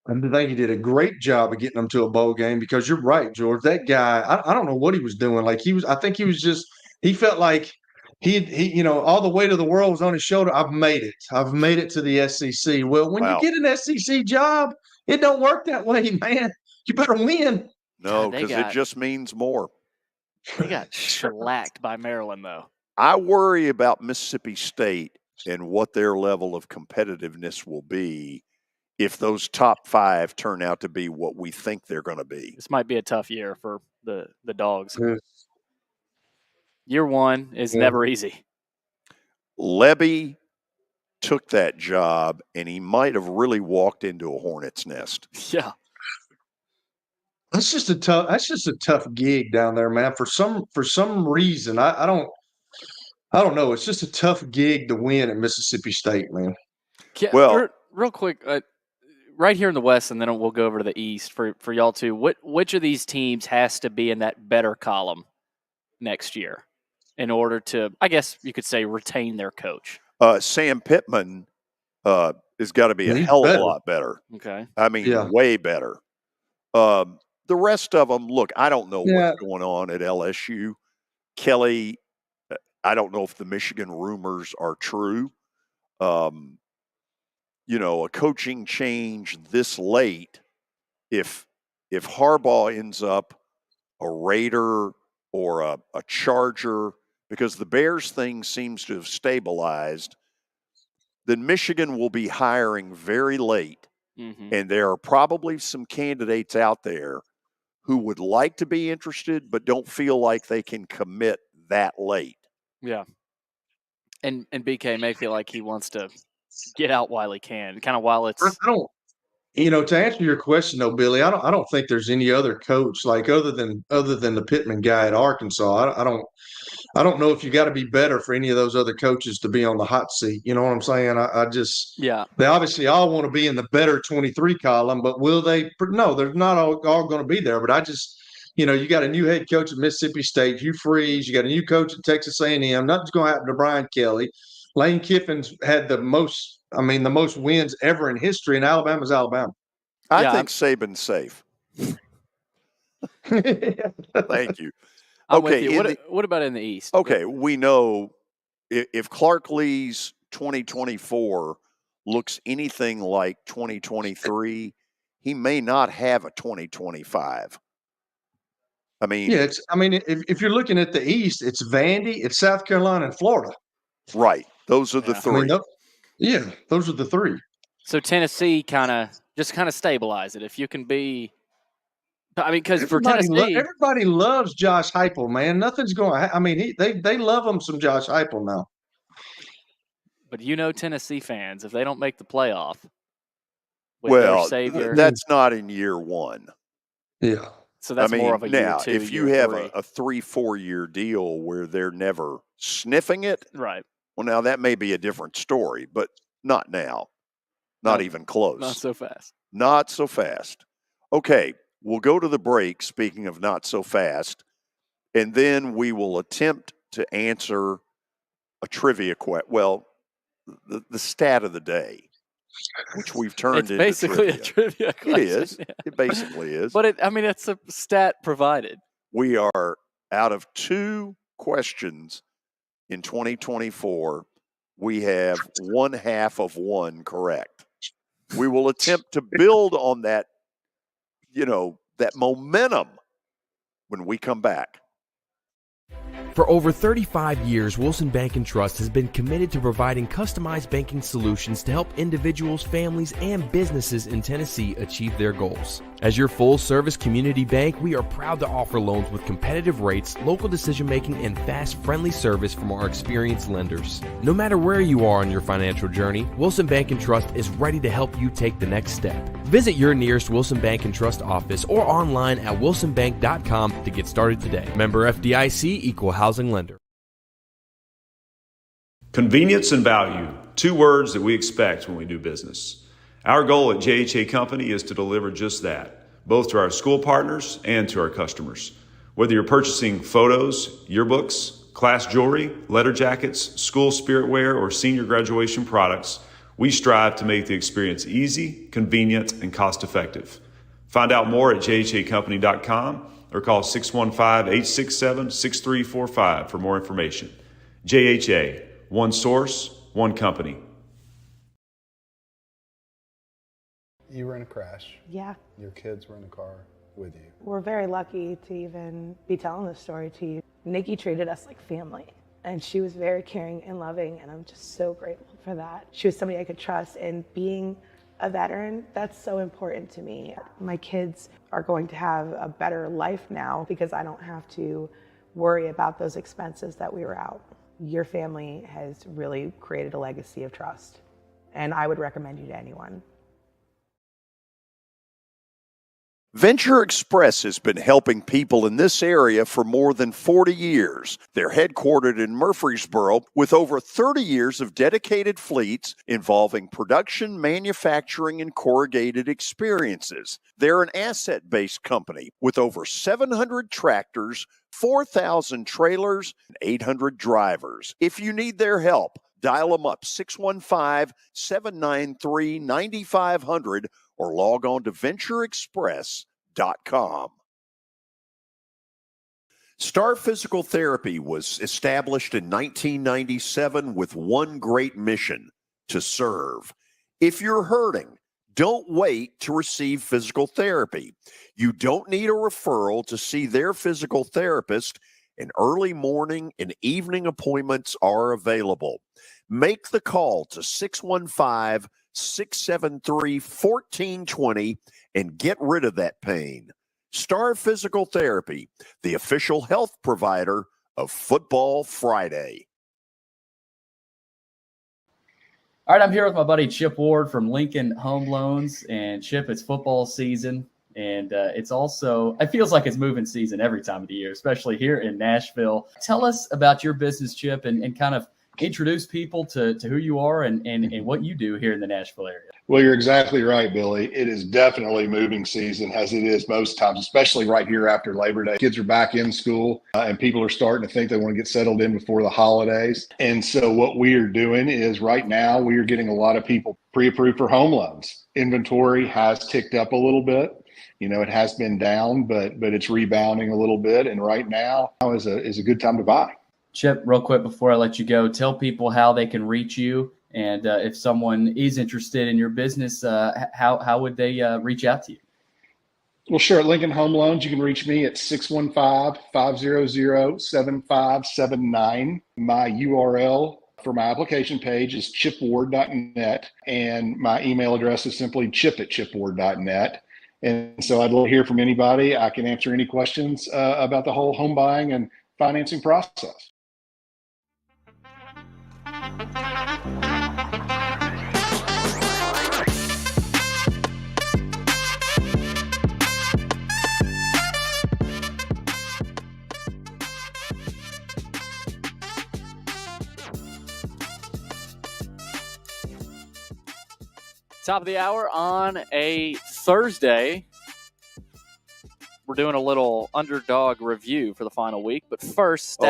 I think he did a great job of getting them to a bowl game because you're right, George. That guy, I don't know what he was doing. Like I think he felt like he all the weight of the world was on his shoulder. I've made it. I've made it to the SEC. Well, when you get an SEC job, it don't work that way, man. You better win. No, because it just means more. They got shellacked by Maryland, though. I worry about Mississippi State and what their level of competitiveness will be if those top 5 turn out to be what we think they're going to be. This might be a tough year for the Dogs. Year 1 is never easy. Lebby took that job, and he might have really walked into a hornet's nest. Yeah. That's just a tough gig down there, man. For some reason, I don't know. It's just a tough gig to win at Mississippi State, man. Well, real quick, right here in the West, and then we'll go over to the East for y'all too. Which of these teams has to be in that better column next year in order to, I guess you could say, retain their coach? Sam Pittman has got to be a hell of a lot better. Okay. I mean, way better. The rest of them, look, I don't know what's going on at LSU. Kelly, I don't know if the Michigan rumors are true. A coaching change this late, if Harbaugh ends up a Raider or a Charger, because the Bears thing seems to have stabilized, then Michigan will be hiring very late. Mm-hmm. And there are probably some candidates out there who would like to be interested but don't feel like they can commit that late. Yeah. And BK may feel like he wants to get out while he can, kind of while it's. I don't. To answer your question though, Billy, I don't think there's any other coach like other than the Pittman guy at Arkansas. I don't know if you got to be better for any of those other coaches to be on the hot seat. You know what I'm saying? They obviously all want to be in the better 23 column, but will they? No, they're not all going to be there. But you got a new head coach at Mississippi State, Hugh Freeze. You got a new coach at Texas A&M. Nothing's going to happen to Brian Kelly. Lane Kiffin's had the most wins ever in history, and Alabama's Alabama. I think Saban's safe. Thank you. Okay. What about in the East? Okay, we know if Clark Lee's 2024 looks anything like 2023, he may not have a 2025. I mean, if you're looking at the East, it's Vandy, it's South Carolina, and Florida. Right. Those are the three. Those are the three. So Tennessee kind of stabilize it. If you can be. Because for Tennessee, everybody loves Josh Heupel, man. Nothing's going. They love him some Josh Heupel now. But Tennessee fans, if they don't make the playoff, their savior, that's not in year 1. Yeah. So that's more of a year 2. If you have a 3-4 year deal where they're never sniffing it, right? Well, now that may be a different story, but not now. Not even close. Not so fast. Not so fast. Okay. We'll go to the break, speaking of not so fast, and then we will attempt to answer a trivia question. Well, the stat of the day, which we've turned into basically trivia. A trivia question. It is. Yeah. It basically is. But it's a stat provided. We are out of 2 questions in 2024. We have 1/2 of 1 correct. We will attempt to build on that. That momentum when we come back. For over 35 years, Wilson Bank & Trust has been committed to providing customized banking solutions to help individuals, families, and businesses in Tennessee achieve their goals. As your full-service community bank, we are proud to offer loans with competitive rates, local decision-making, and fast, friendly service from our experienced lenders. No matter where you are on your financial journey, Wilson Bank & Trust is ready to help you take the next step. Visit your nearest Wilson Bank & Trust office or online at wilsonbank.com to get started today. Member FDIC, Equal Housing Lender. Convenience and value, 2 words that we expect when we do business. Our goal at JHA Company is to deliver just that, both to our school partners and to our customers. Whether you're purchasing photos, yearbooks, class jewelry, letter jackets, school spirit wear, or senior graduation products, we strive to make the experience easy, convenient, and cost-effective. Find out more at jhacompany.com or call 615-867-6345 for more information. JHA, one source, one company. You were in a crash. Yeah. Your kids were in the car with you. We're very lucky to even be telling this story to you. Nikki treated us like family, and she was very caring and loving, and I'm just so grateful for that. She was somebody I could trust, and being a veteran, that's so important to me. My kids are going to have a better life now because I don't have to worry about those expenses that we were out. Your family has really created a legacy of trust, and I would recommend you to anyone. Venture Express has been helping people in this area for more than 40 years. They're headquartered in Murfreesboro with over 30 years of dedicated fleets involving production, manufacturing, and corrugated experiences. They're an asset-based company with over 700 tractors, 4,000 trailers, and 800 drivers. If you need their help, dial them up 615-793-9500 or log on to ventureexpress.com. Star Physical Therapy was established in 1997 with one great mission: to serve. If you're hurting, don't wait to receive physical therapy. You don't need a referral to see their physical therapist, and early morning and evening appointments are available. Make the call to 615-673-1420 and get rid of that pain. Star Physical Therapy, the official health provider of Football Friday. All right, I'm here with my buddy Chip Ward from Lincoln Home Loans. And Chip, it's football season, and it's also, it feels like it's moving season every time of the year, especially here in Nashville. Tell us about your business, Chip, and kind of introduce people to who you are and what you do here in the Nashville area. Well, you're exactly right, Billy. It is definitely moving season, as it is most times, especially right here after Labor Day. Kids are back in school, and people are starting to think they want to get settled in before the holidays. And so what we are doing is right now we are getting a lot of people pre-approved for home loans. Inventory has ticked up a little bit. You know, it has been down, but it's rebounding a little bit. And right now is a good time to buy. Chip, real quick before I let you go, tell people how they can reach you, and if someone is interested in your business, how would they reach out to you? Well, sure. At Lincoln Home Loans, you can reach me at 615-500-7579. My URL for my application page is chipward.net, and my email address is simply chip@chipward.net. And so I'd love to hear from anybody. I can answer any questions about the whole home buying and financing process. Top of the hour on a Thursday. We're doing a little underdog review for the final week, but first,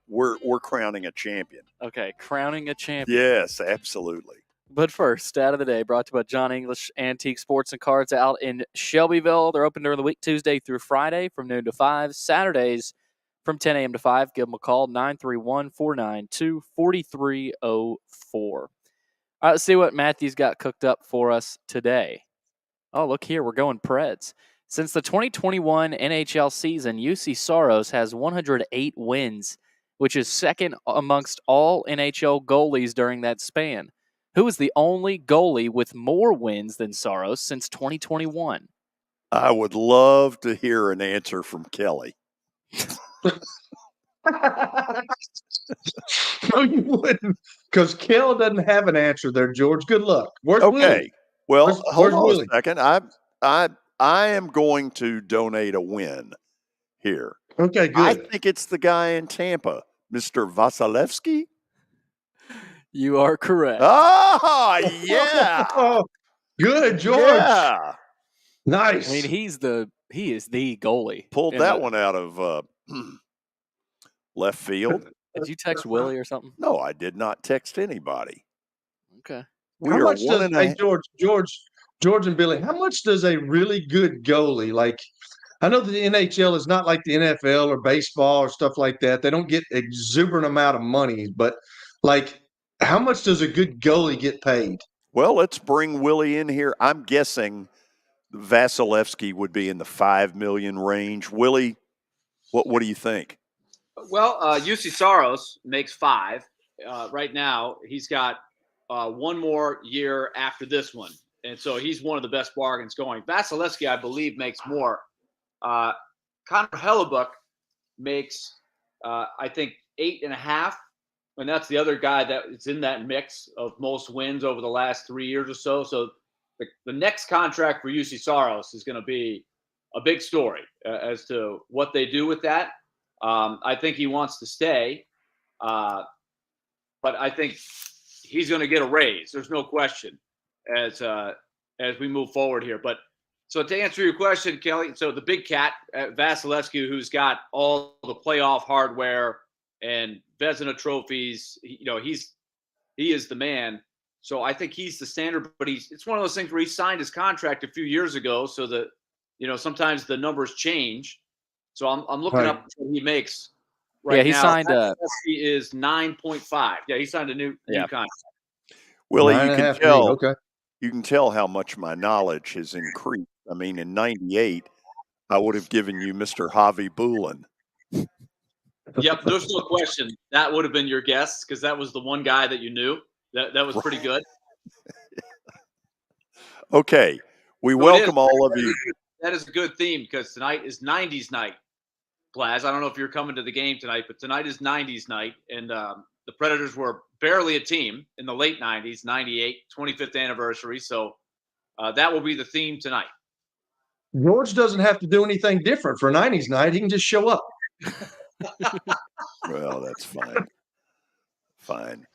we're crowning a champion. Okay, crowning a champion. Yes, absolutely. But first, stat of the day brought to you by John English Antique Sports and Cards out in Shelbyville. They're open during the week, Tuesday through Friday from noon to 5, Saturdays from 10 a.m. to 5. Give them a call, 931-492-4304. All right, let's see what Matthew's got cooked up for us today. Oh, look here, we're going Preds. Since the 2021 NHL season, UC Saros has 108 wins, which is second amongst all NHL goalies during that span. Who is the only goalie with more wins than Saros since 2021? I would love to hear an answer from Kelly. No, you wouldn't, because Kel doesn't have an answer there, George. Good luck. Where's okay. Willie? Well, hold on Willie? a second. I am going to donate a win here. Okay, good. I think it's the guy in Tampa, Mr. Vasilevsky. You are correct. Oh, yeah. Good, George. Yeah. Nice. I mean, he is the goalie. Pulled that one out of left field. Did you text Willie or something? No, I did not text anybody. Okay. We How are much one does and a George and Billy? How much does a really good goalie like? I know that the NHL is not like the NFL or baseball or stuff like that. They don't get exuberant amount of money, but like, how much does a good goalie get paid? Well, let's bring Willie in here. I'm guessing Vasilevsky would be in the $5 million range. Willie, what do you think? Well, UC Saros makes $5 right now. He's got one more year after this one, and so he's one of the best bargains going. Vasilevsky, I believe, makes more. Connor Hellebuck makes, I think, 8.5, and that's the other guy that is in that mix of most wins over the last 3 years or so. So the next contract for UC Saros is going to be a big story as to what they do with that. I think he wants to stay, but I think he's going to get a raise. There's no question as we move forward here. But so to answer your question, Kelly, so the big cat, Vasilevsky, who's got all the playoff hardware and Vezina trophies, he is the man. So I think he's the standard. But it's one of those things where he signed his contract a few years ago, so that sometimes the numbers change. So I'm looking up what he makes right now. Yeah, he signed He is 9.5. Yeah, he signed a new contract. Willie, you can tell how much my knowledge has increased. I mean, in '98, I would have given you Mr. Javi Bulin. Yep, there's no question. That would have been your guess because that was the one guy that you knew. That was pretty good. Okay, we welcome all of you. That is a good theme because tonight is 90s night. Plaz, I don't know if you're coming to the game tonight, but tonight is 90s night, and the Predators were barely a team in the late 90s, 98, 25th anniversary. So that will be the theme tonight. George doesn't have to do anything different for 90s night. He can just show up. Well, that's fine. Fine.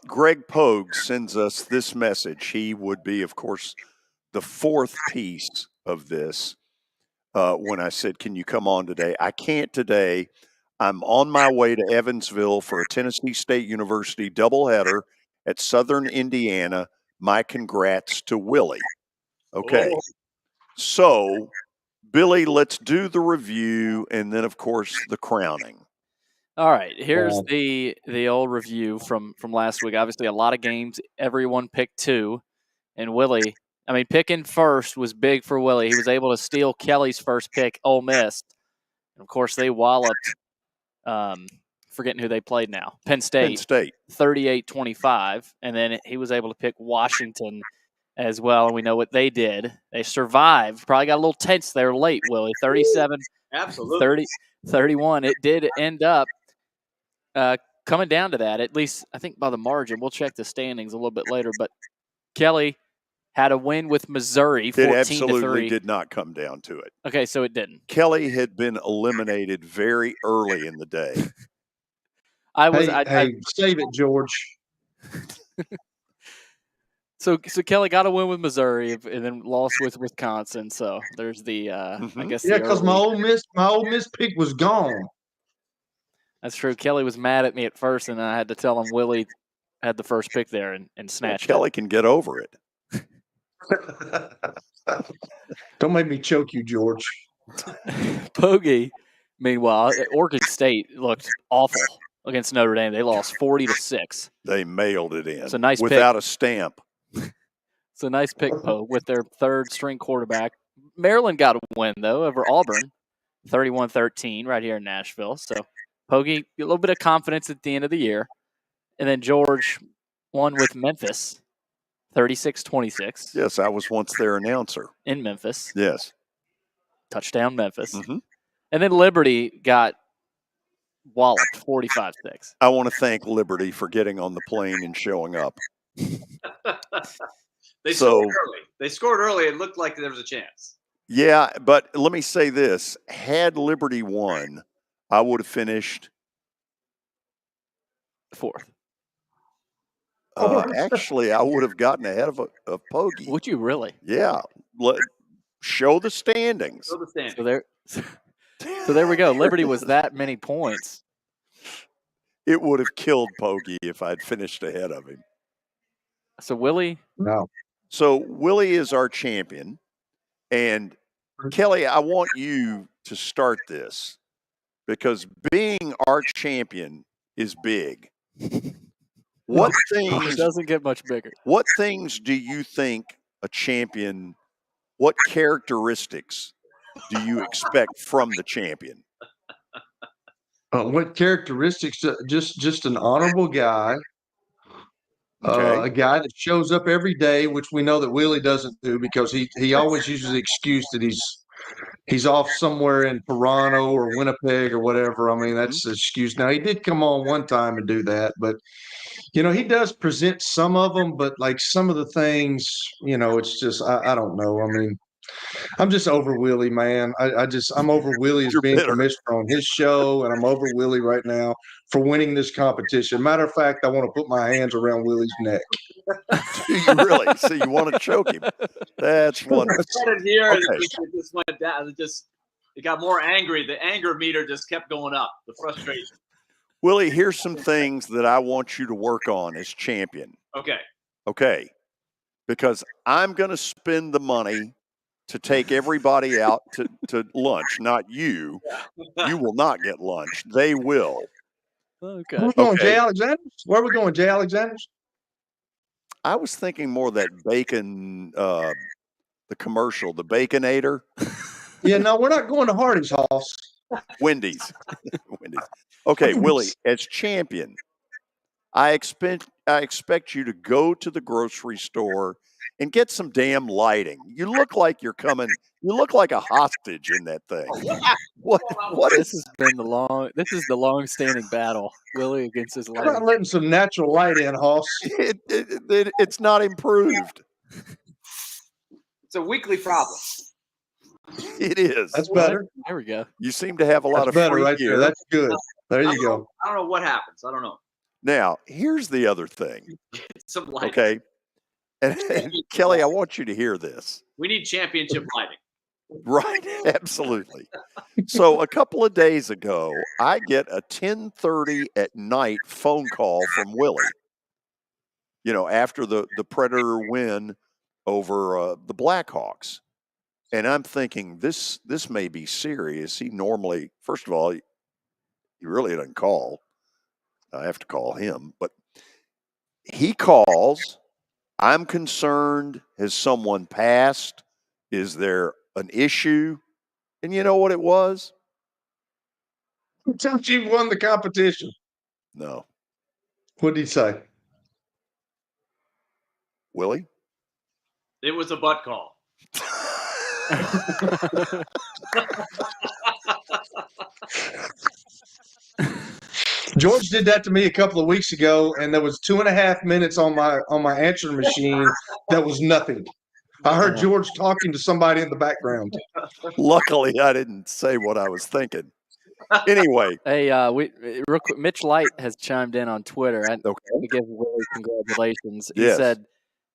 Greg Pogue sends us this message. He would be, of course, the fourth piece of this. When I said, can you come on today? I can't today. I'm on my way to Evansville for a Tennessee State University doubleheader at Southern Indiana. My congrats to Willie. Okay. So, Billy, let's do the review and then, of course, the crowning. All right. Here's the old review from last week. Obviously, a lot of games. Everyone picked 2. And Willie, I mean, picking first was big for Willie. He was able to steal Kelly's first pick, Ole Miss. And of course, they walloped, forgetting who they played now, Penn State. 38-25. And then he was able to pick Washington as well. And we know what they did. They survived. Probably got a little tense there late, Willie. 37, absolutely. 31. It did end up coming down to that, at least I think by the margin. We'll check the standings a little bit later. But Kelly had a win with Missouri, 14-3. It absolutely did not come down to it. Okay, so it didn't. Kelly had been eliminated very early in the day. Hey, save it, George. So Kelly got a win with Missouri and then lost with Wisconsin. So there's the I guess because my Ole Miss pick was gone. That's true. Kelly was mad at me at first, and I had to tell him Willie had the first pick there and snatched Kelly can get over it. Don't make me choke you, George. Pogie, meanwhile, Oregon State looked awful against Notre Dame. They lost 40-6. They mailed it in. It's a nice without pick. A stamp. It's a nice pick, Pogue, with their third-string quarterback. Maryland got a win, though, over Auburn, 31-13 right here in Nashville. So, Pogie, a little bit of confidence at the end of the year. And then George won with Memphis, 36-26. Yes, I was once their announcer. In Memphis. Yes. Touchdown Memphis. Mm-hmm. And then Liberty got walloped, 45-6. I want to thank Liberty for getting on the plane and showing up. They scored early. They scored early. It looked like there was a chance. Yeah, but let me say this. Had Liberty won, I would have finished 4th. Actually, I would have gotten ahead of Pogge. Would you really? Yeah. Show the standings. Show the standings. So there we go. Liberty was that many points. It would have killed Pogge if I'd finished ahead of him. So Willie? No. So Willie is our champion. And Kelly, I want you to start this because being our champion is big. What things It doesn't get much bigger. What things do you think a champion, what characteristics do you expect from the champion? What characteristics? Just an honorable guy. Okay. A guy that shows up every day, which we know that Willie doesn't do because he always uses the excuse that he's off somewhere in Toronto or Winnipeg or whatever. I mean, that's an excuse. Now, he did come on one time and do that, but, he does present some of them, but like some of the things, it's just, I don't know. I mean, I'm just over Willie, man. I'm over Willie as being commissioner on his show, and I'm over Willie right now for winning this competition. Matter of fact, I want to put my hands around Willie's neck. Do you really? So you want to choke him? That's wonderful. I said it here, and it just went down. It got more angry. The anger meter just kept going up. The frustration. Willie, here's some things that I want you to work on as champion. Okay. Because I'm going to spend the money to take everybody out to lunch, not you. You will not get lunch. They will. Okay. Where are we going, Jay Alexander's? Where are we going, Jay Alexander's? I was thinking more of that bacon, the commercial, the Baconator. Yeah, no, we're not going to Hardy's House. Wendy's. Okay, Willie, as champion, I expect you to go to the grocery store and get some damn lighting. You look like you're coming. You look like a hostage in that thing. What This has been the long-standing battle, Willie against his light. I'm not letting some natural light in, Hoss. It's not improved. It's a weekly problem. It is. That's better. There we go. You seem to have a lot of better free right gear. there. That's good. There you go. I don't know what happens. I don't know. Now, here's the other thing. Some lighting. Okay. And Kelly, I want you to hear this. We need championship lighting. Right, absolutely. So a couple of days ago, I get a 10:30 at night phone call from Willie. After the Predator win over the Blackhawks. And I'm thinking, this may be serious. He normally, first of all, he really doesn't call. I have to call him. But he calls. I'm concerned. Has someone passed? Is there an issue? And you know what it was? Since you won the competition. No. What did he say? Willie? It was a butt call. George did that to me a couple of weeks ago, and there was 2.5 minutes on my answering machine that was nothing. I heard George talking to somebody in the background. Luckily, I didn't say what I was thinking. Anyway. Hey, real quick, Mitch Light has chimed in on Twitter. I give Willie congratulations. He said,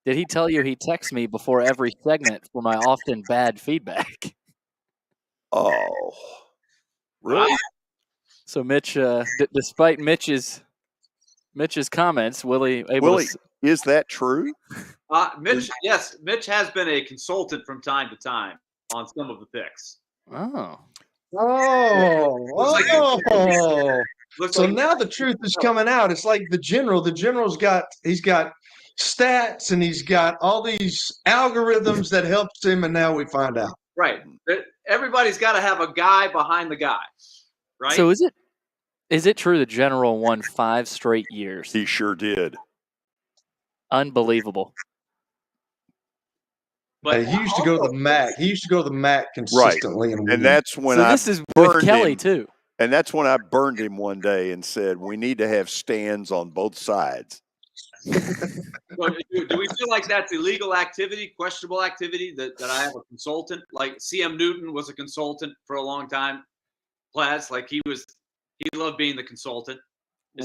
did he tell you he texts me before every segment for my often bad feedback? Oh, really? So Mitch, despite Mitch's comments, Willie, is that true? Mitch has been a consultant from time to time on some of the picks. Oh. So now the truth is coming out. It's like the general. The general's got stats and he's got all these algorithms that helps him, and now we find out. Right. Everybody's got to have a guy behind the guy. Right. So is it true the general won 5 straight years? He sure did. Unbelievable. But he used to go to the MAC. He used to go to the MAC consistently. Right. And that's when this is with Kelly too. And that's when I burned him one day and said, we need to have stands on both sides. So do we feel like that's illegal activity, questionable activity, that I have a consultant? Like CM Newton was a consultant for a long time. Plaz, like he loved being the consultant.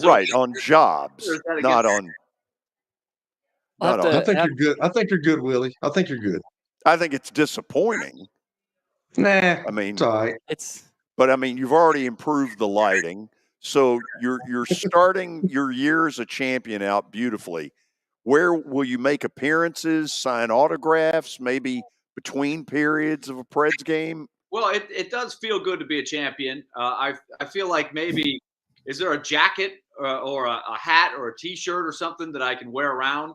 Right, on jobs, not on. I think you're good. I think you're good, Willie. I think you're good. I think it's disappointing. Nah, I mean, it's all right. But I mean, you've already improved the lighting, so you're starting your year as a champion out beautifully. Where will you make appearances, sign autographs, maybe between periods of a Preds game? Well, it does feel good to be a champion. I feel like maybe is there a jacket or a hat or a T-shirt or something that I can wear around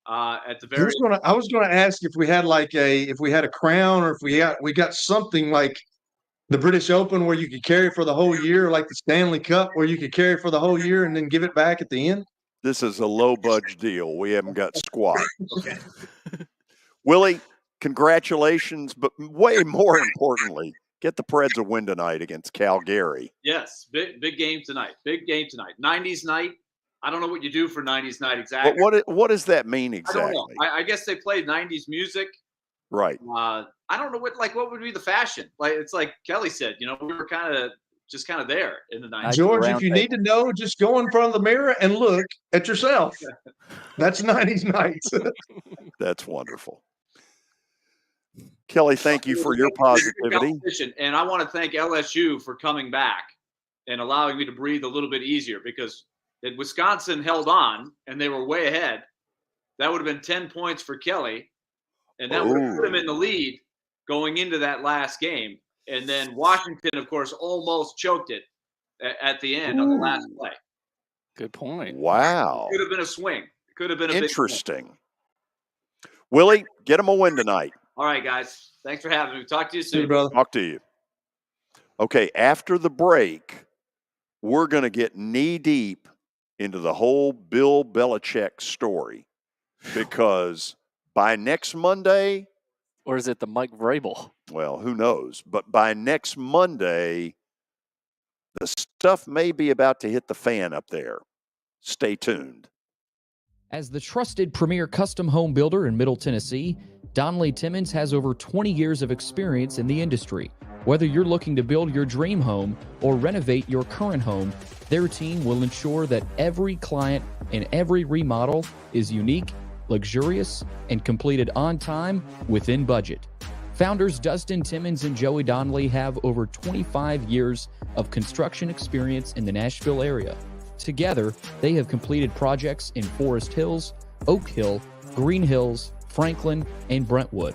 at the very? I was gonna ask if we had a crown, or if we got something like the British Open where you could carry for the whole year, like the Stanley Cup where you could carry for the whole year and then give it back at the end. This is a low budget deal. We haven't got squat. Okay. Willie, congratulations, but way more importantly, get the Preds a win tonight against Calgary. Yes, big game tonight. Big game tonight. 90s night. I don't know what you do for 90s night exactly. But what does that mean exactly? I don't know. I guess they played 90s music. Right. I don't know what would be the fashion. Like it's like Kelly said, we were kind of there in the 90s. George, if you need to know, just go in front of the mirror and look at yourself. That's 90s nights. That's wonderful. Kelly, thank you for your positivity. And I want to thank LSU for coming back and allowing me to breathe a little bit easier, because if Wisconsin held on and they were way ahead, that would have been 10 points for Kelly. And that would have put him in the lead going into that last game. And then Washington, of course, almost choked it at the end on the last play. Good point. Wow. It could have been a swing. It could have been a interesting. Big swing. Willie, get them a win tonight. All right, guys. Thanks for having me. Talk to you soon. Hey, brother. Talk to you. Okay, after the break, we're going to get knee-deep into the whole Bill Belichick story, because by next Monday, or is it the Mike Vrabel? Well, who knows? But by next Monday, the stuff may be about to hit the fan up there. Stay tuned. As the trusted premier custom home builder in Middle Tennessee, Donnelly Timmons has over 20 years of experience in the industry. Whether you're looking to build your dream home or renovate your current home, their team will ensure that every client and every remodel is unique, luxurious, and completed on time within budget. Founders Dustin Timmons and Joey Donnelly have over 25 years of construction experience in the Nashville area. Together, they have completed projects in Forest Hills, Oak Hill, Green Hills, Franklin, and Brentwood.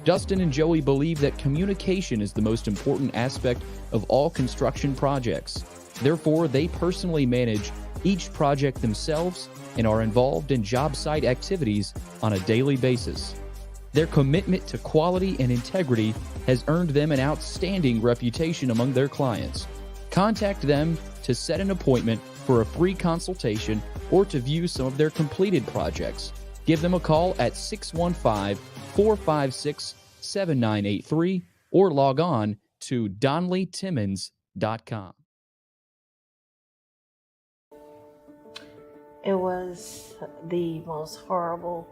Dustin and Joey believe that communication is the most important aspect of all construction projects. Therefore, they personally manage each project themselves and are involved in job site activities on a daily basis. Their commitment to quality and integrity has earned them an outstanding reputation among their clients. Contact them to set an appointment for a free consultation or to view some of their completed projects. Give them a call at 615-456-7983 or log on to DonnellyTimmons.com. It was the most horrible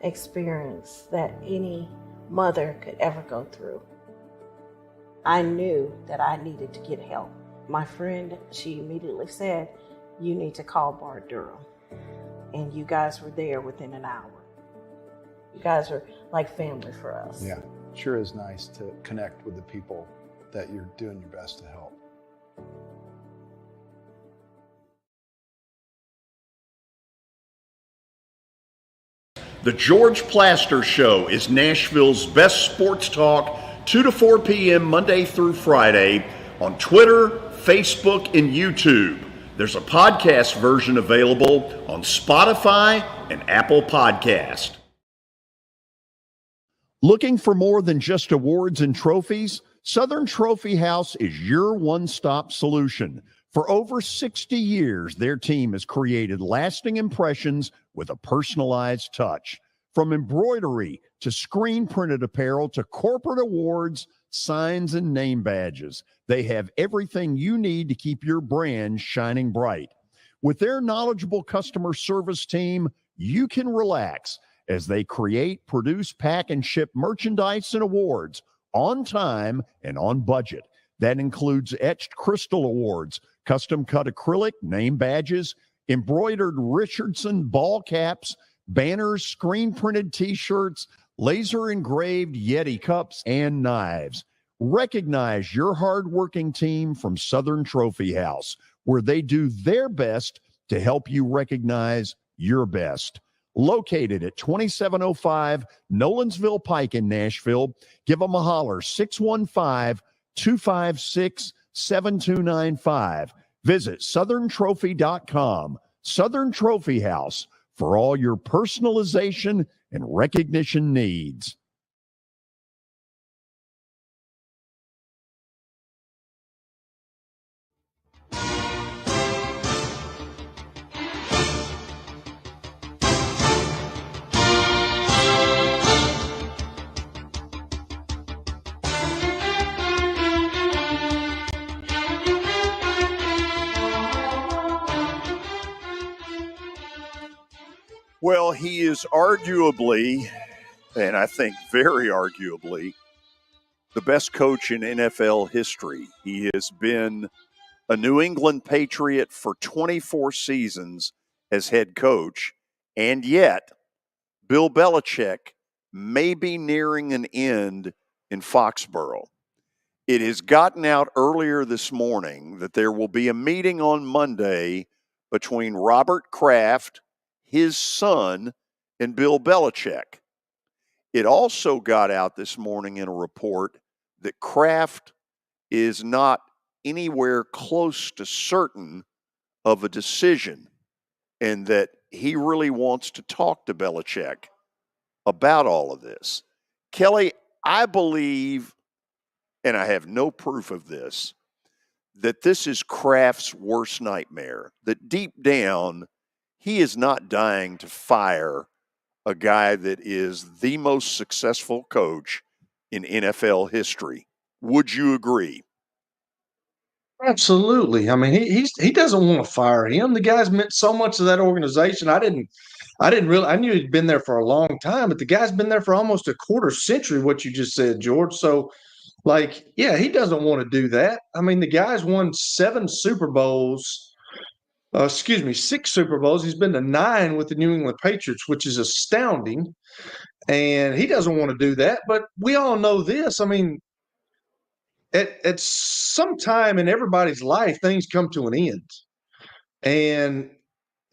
experience that any mother could ever go through. I knew that I needed to get help. My friend, she immediately said, "You need to call Bart Durham." And you guys were there within an hour. You guys are like family for us. Yeah, sure is nice to connect with the people that you're doing your best to help. The George Plaster Show is Nashville's best sports talk, 2 to 4 p.m. Monday through Friday on Twitter, Facebook, and YouTube. There's a podcast version available on Spotify and Apple Podcast. Looking for more than just awards and trophies? Southern Trophy House is your one-stop solution. For over 60 years, their team has created lasting impressions with a personalized touch. From embroidery to screen-printed apparel to corporate awards, signs, and name badges, they have everything you need to keep your brand shining bright. With their knowledgeable customer service team, you can relax as they create, produce, pack, and ship merchandise and awards on time and on budget. That includes etched crystal awards, custom cut acrylic, name badges, embroidered Richardson ball caps, banners, screen printed t-shirts, laser engraved Yeti cups, and knives. Recognize your hardworking team from Southern Trophy House, where they do their best to help you recognize your best. Located at 2705 Nolensville Pike in Nashville, give them a holler, 615-256-7295. Visit southerntrophy.com. Southern Trophy House, for all your personalization and recognition needs. Well, he is arguably, and I think very arguably, the best coach in NFL history. He has been a New England Patriot for 24 seasons as head coach, and yet Bill Belichick may be nearing an end in Foxborough. It has gotten out earlier this morning that there will be a meeting on Monday between Robert Kraft, his son, and Bill Belichick. It also got out this morning in a report that Kraft is not anywhere close to certain of a decision and that he really wants to talk to Belichick about all of this. Kelly, I believe, and I have no proof of this, that this is Kraft's worst nightmare, that deep down, he is not dying to fire a guy that is the most successful coach in NFL history. Would you agree? Absolutely. I mean, he doesn't want to fire him. The guy's meant so much to that organization. I didn't really. I knew he'd been there for a long time, but the guy's been there for almost a quarter century. What you just said, George. So, like, yeah, he doesn't want to do that. I mean, the guy's won 6 Super Bowls. He's been to 9 with the New England Patriots, which is astounding. And he doesn't want to do that. But we all know this. I mean, at some time in everybody's life, things come to an end. And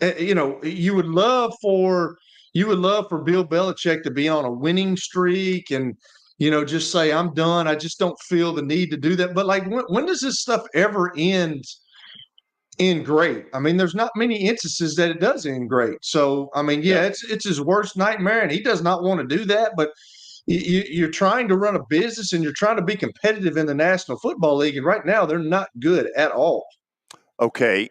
you would love for Bill Belichick to be on a winning streak and just say, I'm done. I just don't feel the need to do that. But like, when does this stuff ever end great? I mean, there's not many instances that it does end great. So, I mean, yeah, it's his worst nightmare, and he does not want to do that. But you're trying to run a business and you're trying to be competitive in the National Football League, and right now they're not good at all. Okay.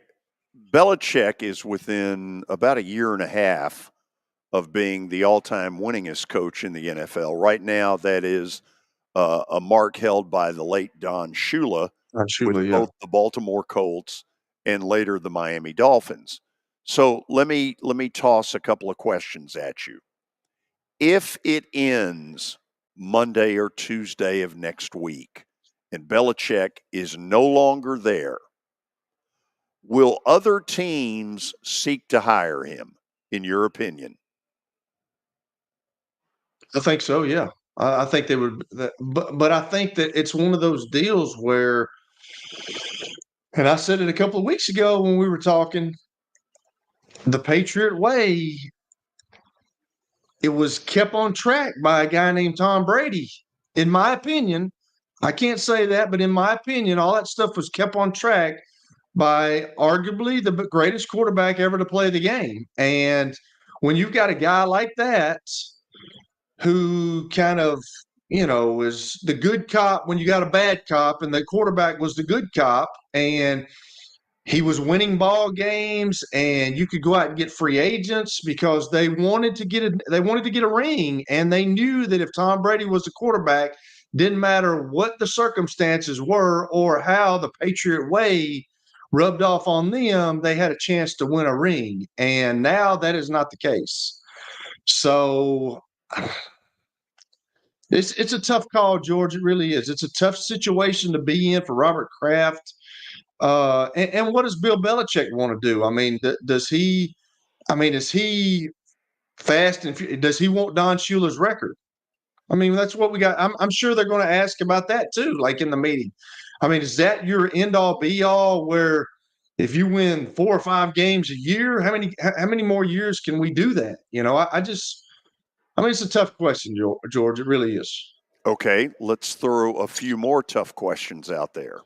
Belichick is within about a year and a half of being the all-time winningest coach in the NFL. Right now, that is a mark held by the late Don Shula, with both the Baltimore Colts and later the Miami Dolphins. So let me toss a couple of questions at you. If it ends Monday or Tuesday of next week and Belichick is no longer there, will other teams seek to hire him, in your opinion? I think so, yeah. I think they would, but I think that it's one of those deals where, and I said it a couple of weeks ago when we were talking, the Patriot way, it was kept on track by a guy named Tom Brady. In my opinion, I can't say that, but in my opinion, all that stuff was kept on track by arguably the greatest quarterback ever to play the game. And when you've got a guy like that who kind of, is the good cop when you got a bad cop, and the quarterback was the good cop, and he was winning ball games, and you could go out and get free agents because they wanted to get a ring, and they knew that if Tom Brady was the quarterback, didn't matter what the circumstances were or how the Patriot way rubbed off on them, they had a chance to win a ring. And now that is not the case. So it's a tough call, George. It really is. It's a tough situation to be in for Robert Kraft. And what does Bill Belichick want to do? I mean, does he? I mean, is he fast and does he want Don Shula's record? I mean, that's what we got. I'm sure they're going to ask about that too, like in the meeting. I mean, is that your end all be all where if you win 4 or 5 games a year, how many more years can we do that? You know, I mean, it's a tough question, George. It really is. Okay, let's throw a few more tough questions out there.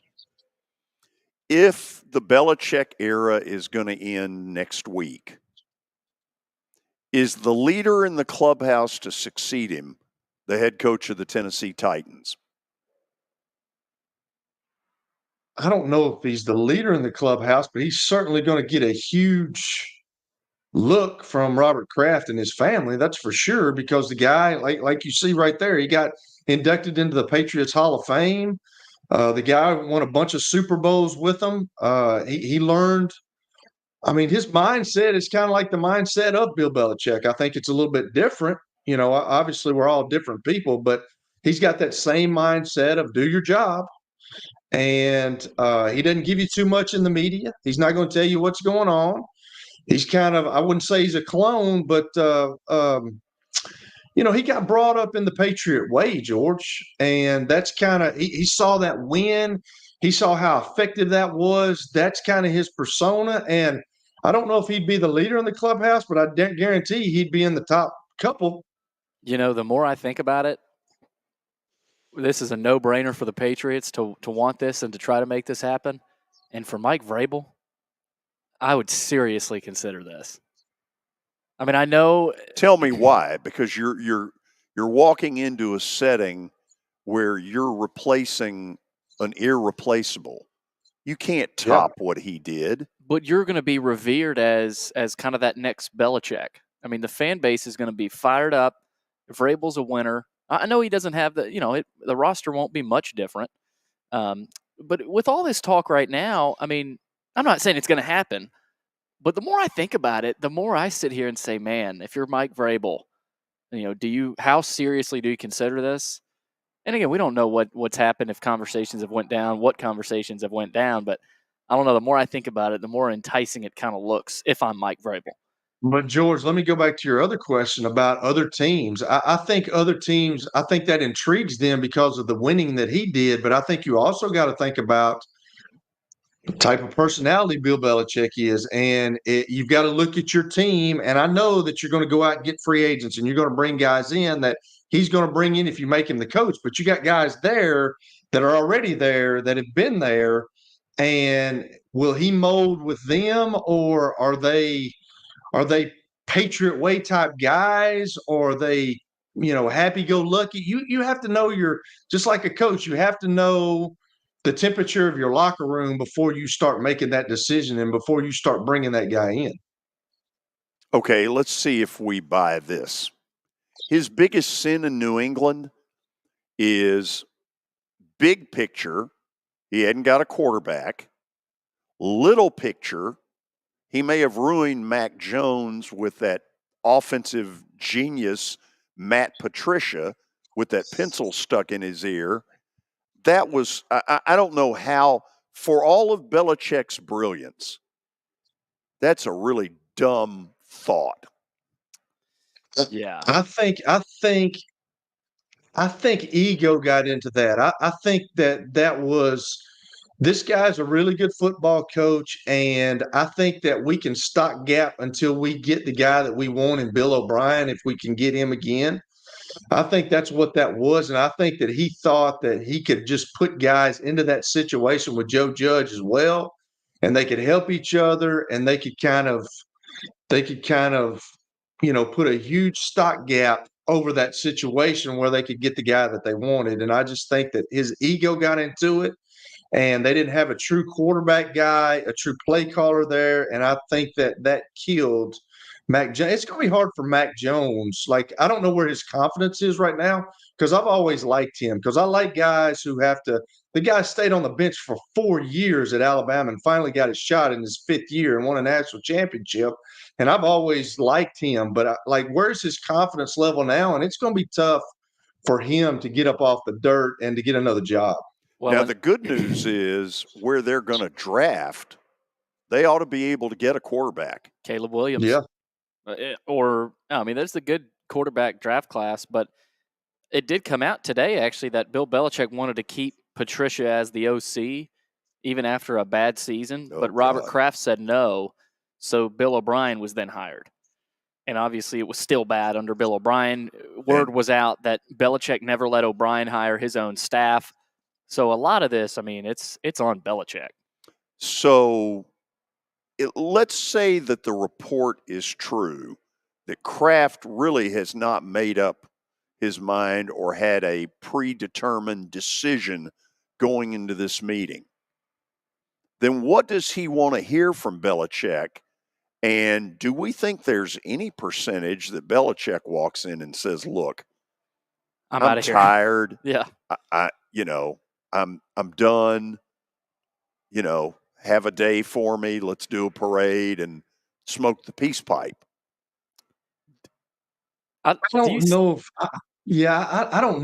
If the Belichick era is going to end next week, is the leader in the clubhouse to succeed him the head coach of the Tennessee Titans? I don't know if he's the leader in the clubhouse, but he's certainly going to get a huge look from Robert Kraft and his family. That's for sure, because the guy, like you see right there, he got inducted into the Patriots Hall of Fame. The guy won a bunch of Super Bowls with them. He learned. I mean, his mindset is kind of like the mindset of Bill Belichick. I think it's a little bit different. You know, obviously we're all different people, but he's got that same mindset of do your job. And he doesn't give you too much in the media. He's not going to tell you what's going on. He's kind of, I wouldn't say he's a clone, but, you know, he got brought up in the Patriot way, George. And that's kind of, he saw that win. He saw how effective that was. That's kind of his persona. And I don't know if he'd be the leader in the clubhouse, but I guarantee he'd be in the top couple. You know, the more I think about it, this is a no-brainer for the Patriots to want this and to try to make this happen. And for Mike Vrabel, I would seriously consider this. I mean, I know. Tell me why, because you're walking into a setting where you're replacing an irreplaceable. You can't top what he did. But you're going to be revered as kind of that next Belichick. I mean, the fan base is going to be fired up. Vrabel's a winner. I know he doesn't have the roster won't be much different. But with all this talk right now, I mean, I'm not saying it's going to happen, but the more I think about it, the more I sit here and say, man, if you're Mike Vrabel, you know, how seriously do you consider this? And again, we don't know what's happened, if conversations have went down, what conversations have went down, but I don't know. The more I think about it, the more enticing it kind of looks if I'm Mike Vrabel. But George, let me go back to your other question about other teams. I think other teams, I think that intrigues them because of the winning that he did. But I think you also got to think about the type of personality Bill Belichick is. And you've got to look at your team. And I know that you're going to go out and get free agents and you're going to bring guys in that he's going to bring in if you make him the coach. But you got guys there that are already there, that have been there. And will he mold with them, or are they Patriot way type guys, or are they, you know, happy go lucky? You have to know just like a coach, you have to know the temperature of your locker room before you start making that decision and before you start bringing that guy in. Okay, let's see if we buy this. His biggest sin in New England is big picture. He hadn't got a quarterback. Little picture, he may have ruined Mac Jones with that offensive genius, Matt Patricia, with that pencil stuck in his ear. That was, I don't know how, for all of Belichick's brilliance, that's a really dumb thought. Yeah. I think ego got into that. I think that was, this guy's a really good football coach, and I think that we can stock gap until we get the guy that we want in Bill O'Brien, if we can get him again. I think that's what that was, and I think that he thought that he could just put guys into that situation with Joe Judge as well, and they could help each other, and they could kind of, you know, put a huge stock gap over that situation where they could get the guy that they wanted. And I just think that his ego got into it, and they didn't have a true quarterback guy, a true play caller there. And I think that killed Mac Jones. It's going to be hard for Mac Jones. Like, I don't know where his confidence is right now, because I've always liked him, because I like guys who have to. The guy stayed on the bench for 4 years at Alabama and finally got his shot in his 5th year and won a national championship. And I've always liked him, but where's his confidence level now? And it's going to be tough for him to get up off the dirt and to get another job. Well, now, the good news is where they're going to draft, they ought to be able to get a quarterback. Caleb Williams. Yeah. There's a good quarterback draft class, but it did come out today, actually, that Bill Belichick wanted to keep Patricia as the OC even after a bad season, but Robert Kraft said no, so Bill O'Brien was then hired. And obviously it was still bad under Bill O'Brien. Word was out that Belichick never let O'Brien hire his own staff. So a lot of this, it's on Belichick. So let's say that the report is true, that Kraft really has not made up his mind or had a predetermined decision going into this meeting. Then what does he want to hear from Belichick? And do we think there's any percentage that Belichick walks in and says, "Look, I'm out of here. Tired. Yeah, I'm done. Have a day for me. Let's do a parade and smoke the peace pipe." I don't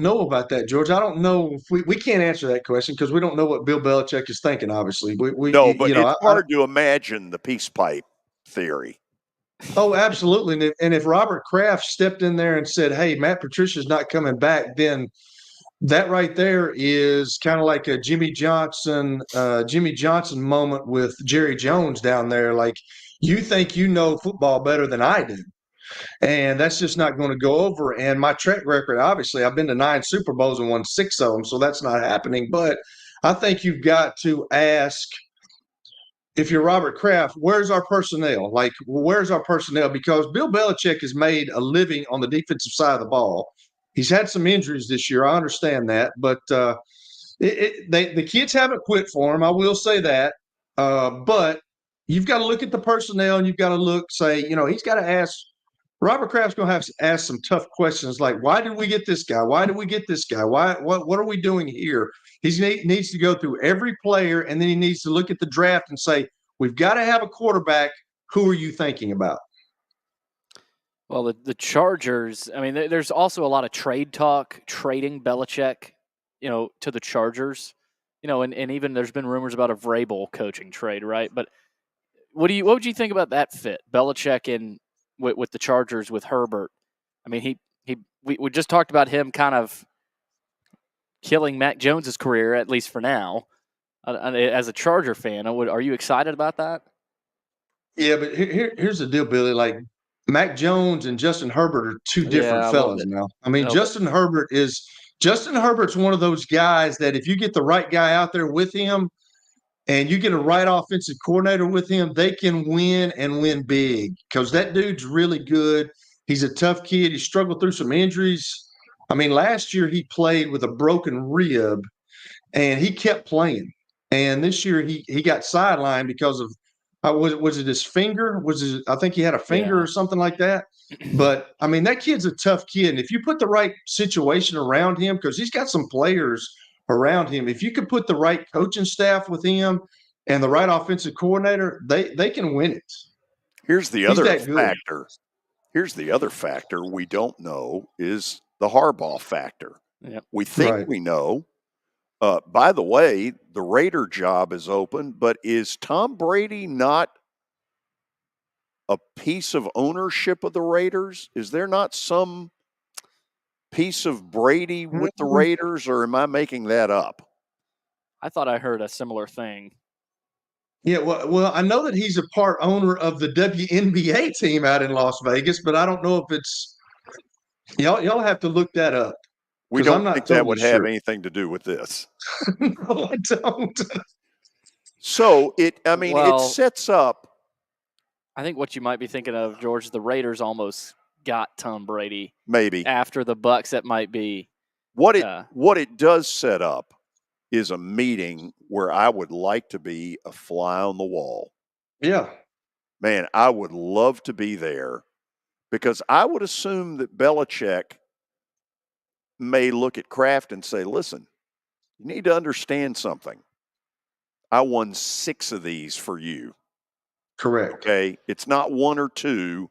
know about that, George. I don't know if we can't answer that question because we don't know what Bill Belichick is thinking. Obviously, it's hard to imagine the peace pipe theory. Oh, absolutely. And if Robert Kraft stepped in there and said, "Hey, Matt Patricia's not coming back," then that right there is kind of like a Jimmy Johnson moment with Jerry Jones down there. Like, you think you know football better than I do. And that's just not going to go over. And my track record, obviously, I've been to 9 Super Bowls and won 6 of them, so that's not happening. But I think you've got to ask, if you're Robert Kraft, where's our personnel? Like, where's our personnel? Because Bill Belichick has made a living on the defensive side of the ball. He's had some injuries this year. I understand that. But the kids haven't quit for him. I will say that. But you've got to look at the personnel, and you've got to he's got to ask. Robert Kraft's going to have to ask some tough questions like, why did we get this guy? Why did we get this guy? What are we doing here? He needs to go through every player, and then he needs to look at the draft and say, we've got to have a quarterback. Who are you thinking about? Well, the Chargers, there's also a lot of trade talk, trading Belichick, to the Chargers, and even there's been rumors about a Vrabel coaching trade, right? But what would you think about that fit? Belichick with the Chargers with Herbert. We just talked about him kind of killing Mac Jones's career, at least for now. As a Charger fan, are you excited about that? Yeah, but here's the deal, Billy. Like, Mac Jones and Justin Herbert are two different fellas now. Justin Herbert's one of those guys that if you get the right guy out there with him, and you get a right offensive coordinator with him, they can win and win big because that dude's really good. He's a tough kid. He struggled through some injuries. Last year he played with a broken rib, and he kept playing. And this year he got sidelined because of was it his finger? I think he had a finger or something like that. But that kid's a tough kid, and if you put the right situation around him, because he's got some players around him, if you could put the right coaching staff with him and the right offensive coordinator, they can win it. Here's the other factor. Here's the other factor we don't know is the Harbaugh factor. Yep. We think we know. By the way, the Raider job is open, but is Tom Brady not a piece of ownership of the Raiders? Is there not some piece of Brady with the Raiders, or am I making that up? I thought I heard a similar thing. Yeah, well, I know that he's a part owner of the WNBA team out in Las Vegas, but I don't know if it's y'all have to look that up. We don't think that would have anything to do with this. No, I don't. So it sets up. I think what you might be thinking of, George, the Raiders almost got Tom Brady. Maybe after the Bucs, that might be what it does set up is a meeting where I would like to be a fly on the wall. Yeah, man, I would love to be there because I would assume that Belichick may look at Kraft and say, "Listen, you need to understand something. I won 6 of these for you." Correct. Okay, it's not 1 or 2.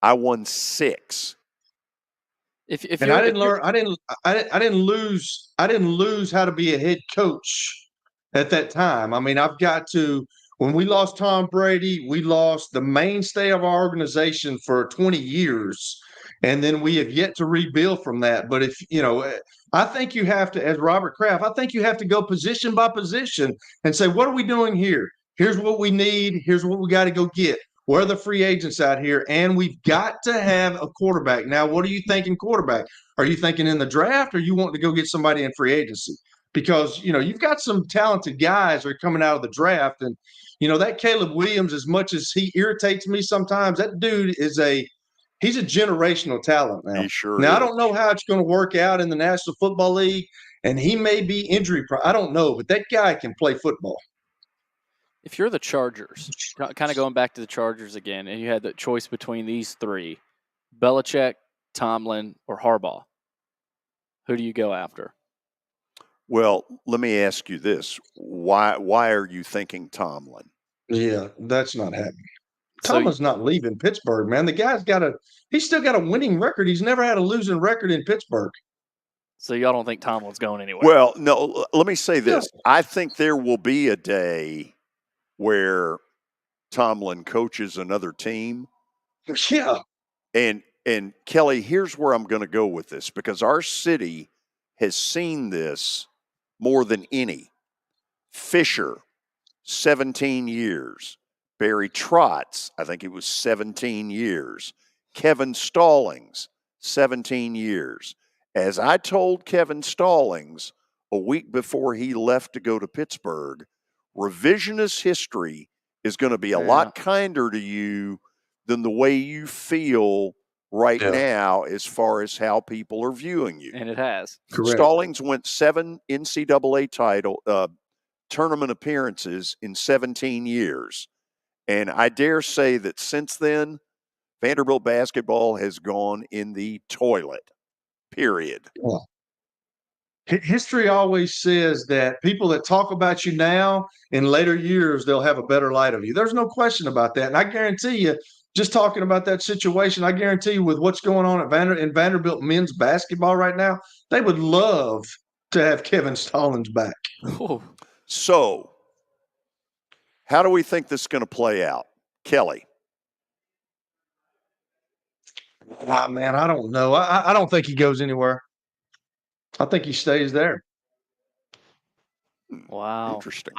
I won 6. If I didn't lose how to be a head coach at that time. I've got to, When we lost Tom Brady, we lost the mainstay of our organization for 20 years. And then we have yet to rebuild from that. But I think you have to, as Robert Kraft, I think you have to go position by position and say, what are we doing here? Here's what we need. Here's what we got to go get. Where are the free agents out here? And we've got to have a quarterback. Now, what are you thinking quarterback? Are you thinking in the draft, or you want to go get somebody in free agency? Because, you've got some talented guys that are coming out of the draft. And, that Caleb Williams, as much as he irritates me sometimes, that dude he's a generational talent now. He sure Now, is. I don't know how it's going to work out in the National Football League, and he may be injury prone. I don't know, but that guy can play football. If you're the Chargers, kind of going back to the Chargers again, and you had the choice between these three, Belichick, Tomlin, or Harbaugh, who do you go after? Well, let me ask you this. Why are you thinking Tomlin? Yeah, that's not happening. Tomlin's not leaving Pittsburgh, man. The guy's he's still got a winning record. He's never had a losing record in Pittsburgh. So y'all don't think Tomlin's going anywhere? Well, no, let me say this. I think there will be a day where Tomlin coaches another team. Yeah. And Kelly, here's where I'm going to go with this, because our city has seen this more than any. Fisher, 17 years. Barry Trotz, I think it was 17 years. Kevin Stallings, 17 years. As I told Kevin Stallings a week before he left to go to Pittsburgh, revisionist history is going to be a lot kinder to you than the way you feel right now as far as how people are viewing you. And it has. Correct. Stallings went 7 NCAA tournament appearances in 17 years. And I dare say that since then, Vanderbilt basketball has gone in the toilet, period. Well, history always says that people that talk about you now, in later years, they'll have a better light of you. There's no question about that. And I guarantee you, just talking about that situation, I guarantee you with what's going on at in Vanderbilt men's basketball right now, they would love to have Kevin Stallings back. Oh. So, how do we think this is going to play out? Kelly? Man, I don't know. I don't think he goes anywhere. I think he stays there. Wow. Interesting.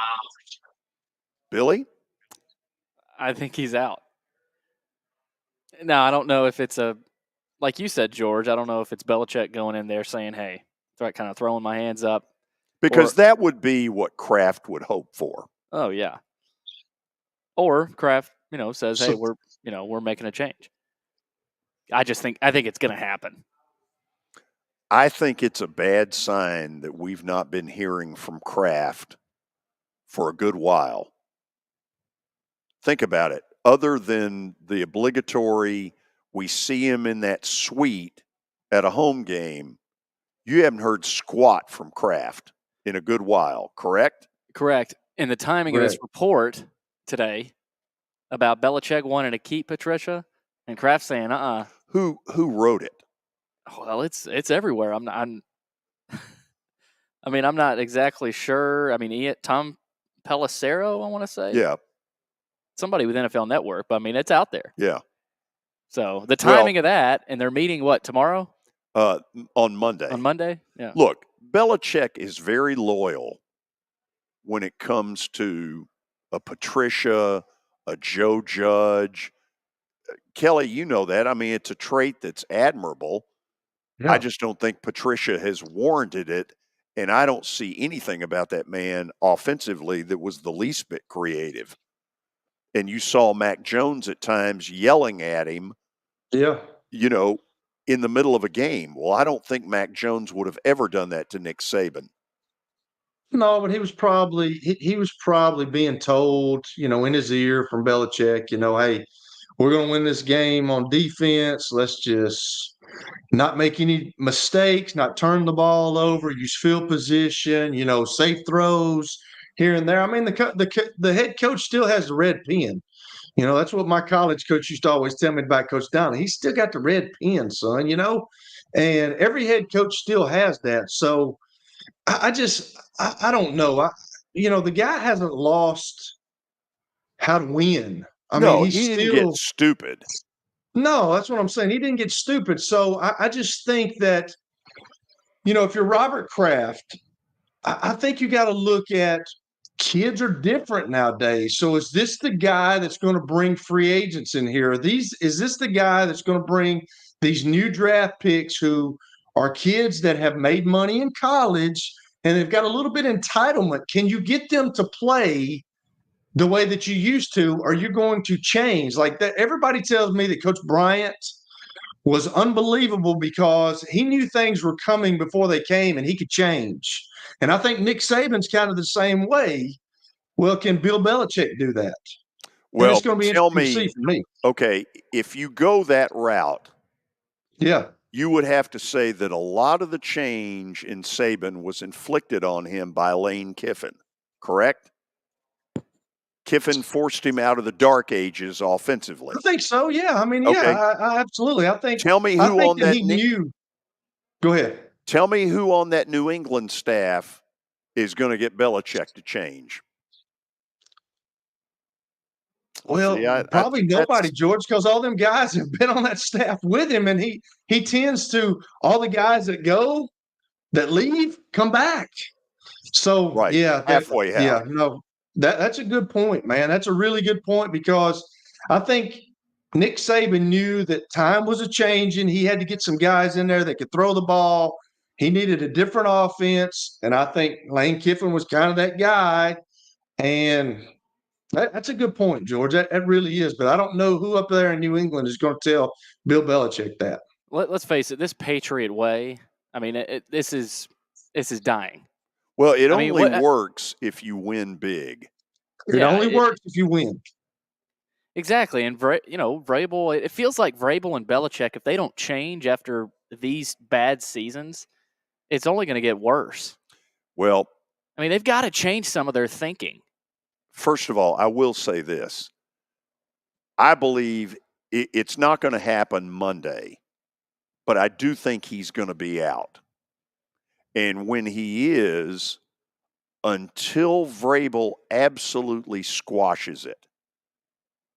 Billy? I think he's out. Now, I don't know if it's like you said, George, I don't know if it's Belichick going in there saying, hey, kind of throwing my hands up. Because that would be what Kraft would hope for. Oh, yeah. Or Kraft, says, hey, we're making a change. I think it's going to happen. I think it's a bad sign that we've not been hearing from Kraft for a good while. Think about it. Other than the obligatory, we see him in that suite at a home game, you haven't heard squat from Kraft in a good while, correct? Correct. And the timing of this report today about Belichick wanting to keep Patricia and Kraft saying, Who wrote it? Well, it's everywhere. I'm not exactly sure. I mean, Tom Pelissero, I want to say. Yeah. Somebody with NFL Network, but it's out there. Yeah. So the timing of that, and they're meeting tomorrow? On Monday. On Monday? Yeah. Look, Belichick is very loyal when it comes to a Patricia, a Joe Judge. Kelly, you know that. It's a trait that's admirable. Yeah. I just don't think Patricia has warranted it, and I don't see anything about that man offensively that was the least bit creative. And you saw Mac Jones at times yelling at him. Yeah. In the middle of a game. Well, I don't think Mac Jones would have ever done that to Nick Saban. No, but he was probably being told, in his ear from Belichick, hey, we're going to win this game on defense. Let's just not make any mistakes, not turn the ball over, use field position, safe throws here and there. The head coach still has the red pen. That's what my college coach used to always tell me about Coach Downey. He's still got the red pen, son, and every head coach still has that. So I don't know. The guy hasn't lost how to win. I No, mean, he didn't get stupid. No, that's what I'm saying. He didn't get stupid. So I just think that, if you're Robert Kraft, I think you got to look at kids are different nowadays. So is this the guy that's going to bring free agents in here? Is this the guy that's going to bring these new draft picks who are kids that have made money in college and they've got a little bit of entitlement? Can you get them to play the way that you used to? Or you're going to change like that? Everybody tells me that Coach Bryant was unbelievable because he knew things were coming before they came and he could change. And I think Nick Saban's kind of the same way. Well, can Bill Belichick do that? Well, and it's going to be interesting to see for me. Okay, if you go that route, you would have to say that a lot of the change in Saban was inflicted on him by Lane Kiffin, correct? Kiffin forced him out of the dark ages offensively. I think so, yeah. I mean, Okay. I absolutely. I think. Tell me who on that he knew. Go ahead. Tell me who on that New England staff is going to get Belichick to change. Well, probably nobody, George, because all them guys have been on that staff with him, and he tends to all the guys that leave come back. So halfway out. Yeah, no, that's a good point, man. That's a really good point because I think Nick Saban knew that time was a changing. He had to get some guys in there that could throw the ball. He needed a different offense, and I think Lane Kiffin was kind of that guy. And that's a good point, George. That really is. But I don't know who up there in New England is going to tell Bill Belichick that. Let's face it. This Patriot way. I mean, this is dying. Well, it only works if you win big. It only works if you win. Exactly. And, Vrabel, it feels like Vrabel and Belichick, if they don't change after these bad seasons, it's only going to get worse. Well, I mean, they've got to change some of their thinking. First of all, I will say this. I believe it's not going to happen Monday, but I do think he's going to be out. And when he is, until Vrabel absolutely squashes it,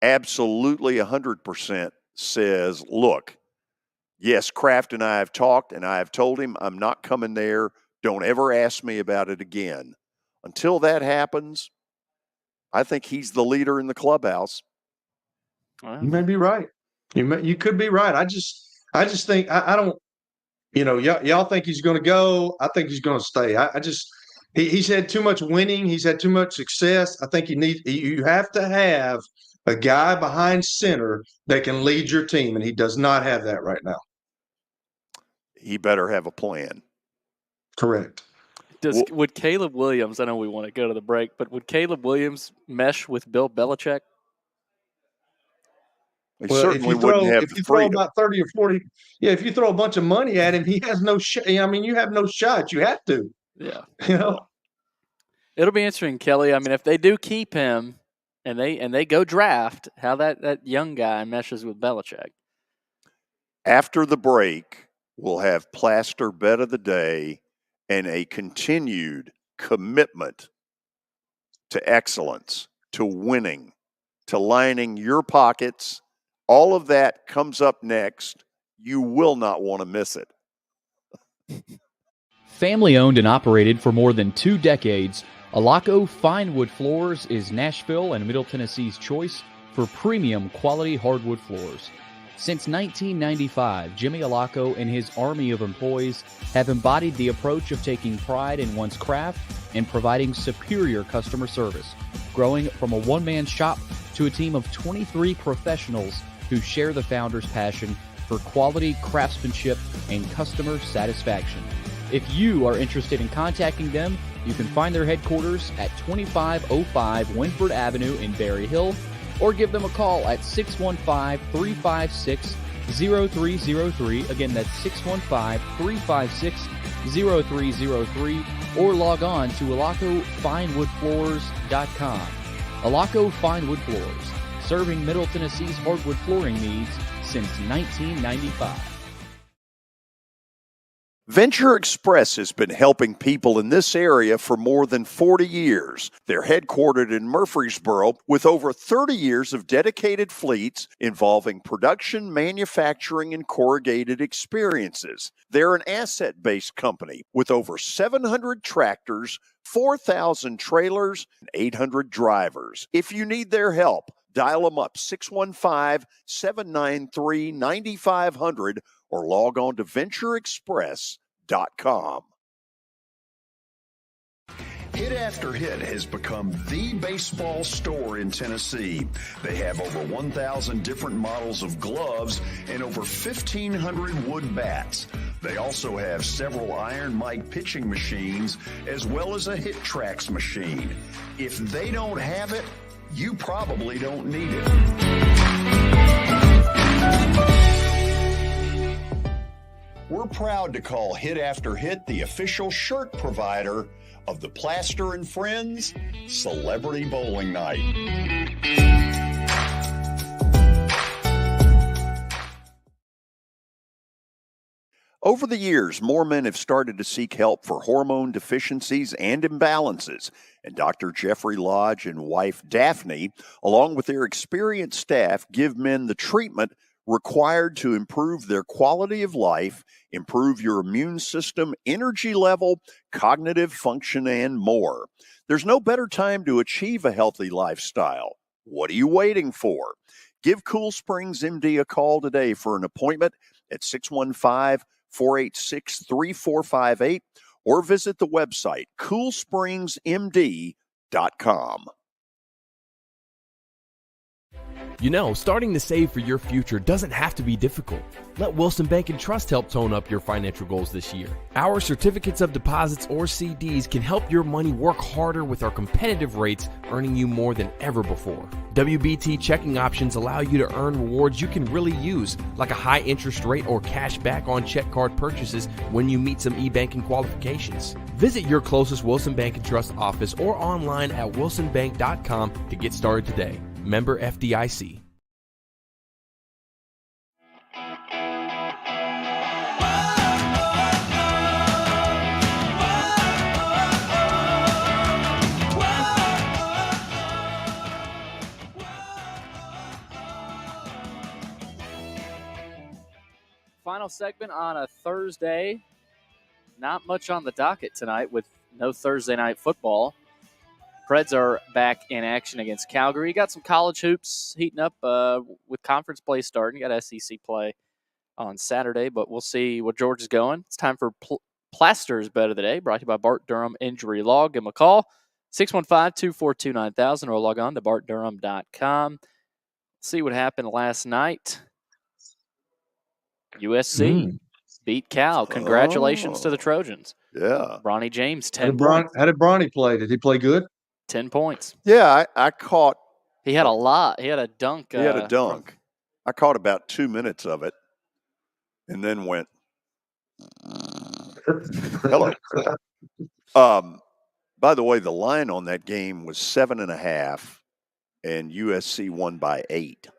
absolutely 100% says, look, yes, Kraft and I have talked, and I have told him I'm not coming there. Don't ever ask me about it again. Until that happens, I think he's the leader in the clubhouse. You may be right. You could be right. I just think I don't. Y'all think he's going to go. I think he's going to stay. He's had too much winning. He's had too much success. I think you have to have a guy behind center that can lead your team, and he does not have that right now. He better have a plan. Correct. Would Caleb Williams, I know we want to go to the break, but would Caleb Williams mesh with Bill Belichick? He certainly wouldn't have if the you freedom. Throw about 30 or 40, if you throw a bunch of money at him, he has no shot. I mean, you have no shot. You have to. Yeah. It'll be interesting, Kelly. I mean, if they do keep him and they go draft, how that young guy meshes with Belichick. After the break, we'll have Plaster Bet of the Day and a continued commitment to excellence, to winning, to lining your pockets. All of that comes up next. You will not want to miss it. Family owned and operated for more than 2 decades, Alaco Fine Wood Floors is Nashville and Middle Tennessee's choice for premium quality hardwood floors. Since 1995, Jimmy Alaco and his army of employees have embodied the approach of taking pride in one's craft and providing superior customer service, growing from a one-man shop to a team of 23 professionals who share the founder's passion for quality craftsmanship and customer satisfaction. If you are interested in contacting them, you can find their headquarters at 2505 Winford Avenue in Berry Hill, or give them a call at 615-356-0303. Again, that's 615-356-0303, or log on to alacofinewoodfloors.com. Alaco Fine Wood Floors, serving Middle Tennessee's hardwood flooring needs since 1995. Venture Express has been helping people in this area for more than 40 years. They're headquartered in Murfreesboro with over 30 years of dedicated fleets involving production, manufacturing, and corrugated experiences. They're an asset-based company with over 700 tractors, 4,000 trailers, and 800 drivers. If you need their help, dial them up 615-793-9500 or log on to ventureexpress.com. Hit After Hit has become the baseball store in Tennessee. They have over 1,000 different models of gloves and over 1,500 wood bats. They also have several Iron Mike pitching machines as well as a Hit Tracks machine. If they don't have it, you probably don't need it. We're proud to call Hit After Hit the official shirt provider of the Plaster and Friends Celebrity Bowling Night. Over the years, more men have started to seek help for hormone deficiencies and imbalances, and Dr. Jeffrey Lodge and wife Daphne, along with their experienced staff, give men the treatment required to improve their quality of life, improve your immune system, energy level, cognitive function, and more. There's no better time to achieve a healthy lifestyle. What are you waiting for? Give Cool Springs MD a call today for an appointment at 615-486-3458 or visit the website coolspringsmd.com. You know, starting to save for your future doesn't have to be difficult. Let Wilson Bank and Trust help tone up your financial goals this year. Our certificates of deposits or CDs can help your money work harder with our competitive rates, earning you more than ever before. WBT checking options allow you to earn rewards you can really use, like a high interest rate or cash back on check card purchases when you meet some e-banking qualifications. Visit your closest Wilson Bank and Trust office or online at wilsonbank.com to get started today. Member FDIC. Final segment on a Thursday. Not much on the docket tonight with no Thursday night football. Preds are back in action against Calgary. You got some college hoops heating up with conference play starting. You got SEC play on Saturday, but we'll see what George is going. It's time for Plaster's Bet of the Day, brought to you by Bart Durham Injury Law. Give them a call, 615-242-9000, or log on to bartdurham.com. See what happened last night. USC beat Cal. Congratulations to the Trojans. Yeah. Bronny James, 10 points. How did Bronny play? Did he play good? 10 points. Yeah, I caught. He had a lot. He had a dunk. He had a dunk. I caught about 2 minutes of it and then went, hello. By the way, the line on that game was 7.5, and USC won by 8.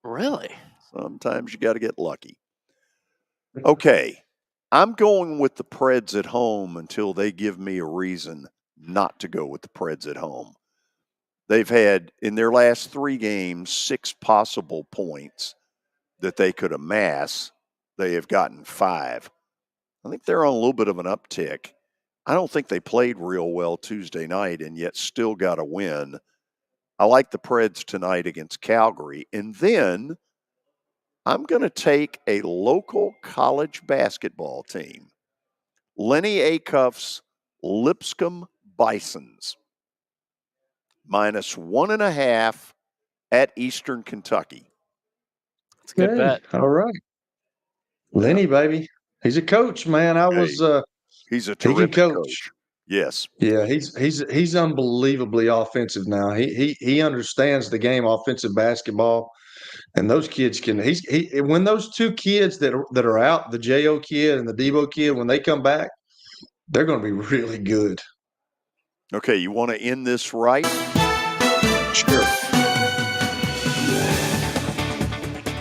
Really? Sometimes you got to get lucky. Okay, I'm going with the Preds at home until they give me a reason not to go with the Preds at home. They've had, in their last 3 games, 6 possible points that they could amass. They have gotten 5. I think they're on a little bit of an uptick. I don't think they played real well Tuesday night and yet still got a win. I like the Preds tonight against Calgary. And then I'm going to take a local college basketball team, Lenny Acuff's Lipscomb Bisons, -1.5 at Eastern Kentucky. It's a good bet. All right. Lenny, baby. He's a coach, man. He's a terrific coach. Yes. Yeah, he's unbelievably offensive now. He understands the game, offensive basketball, and those kids can. When those 2 kids that are out, the Jo kid and the Debo kid, when they come back, they're going to be really good. Okay, you want to end this right? Sure.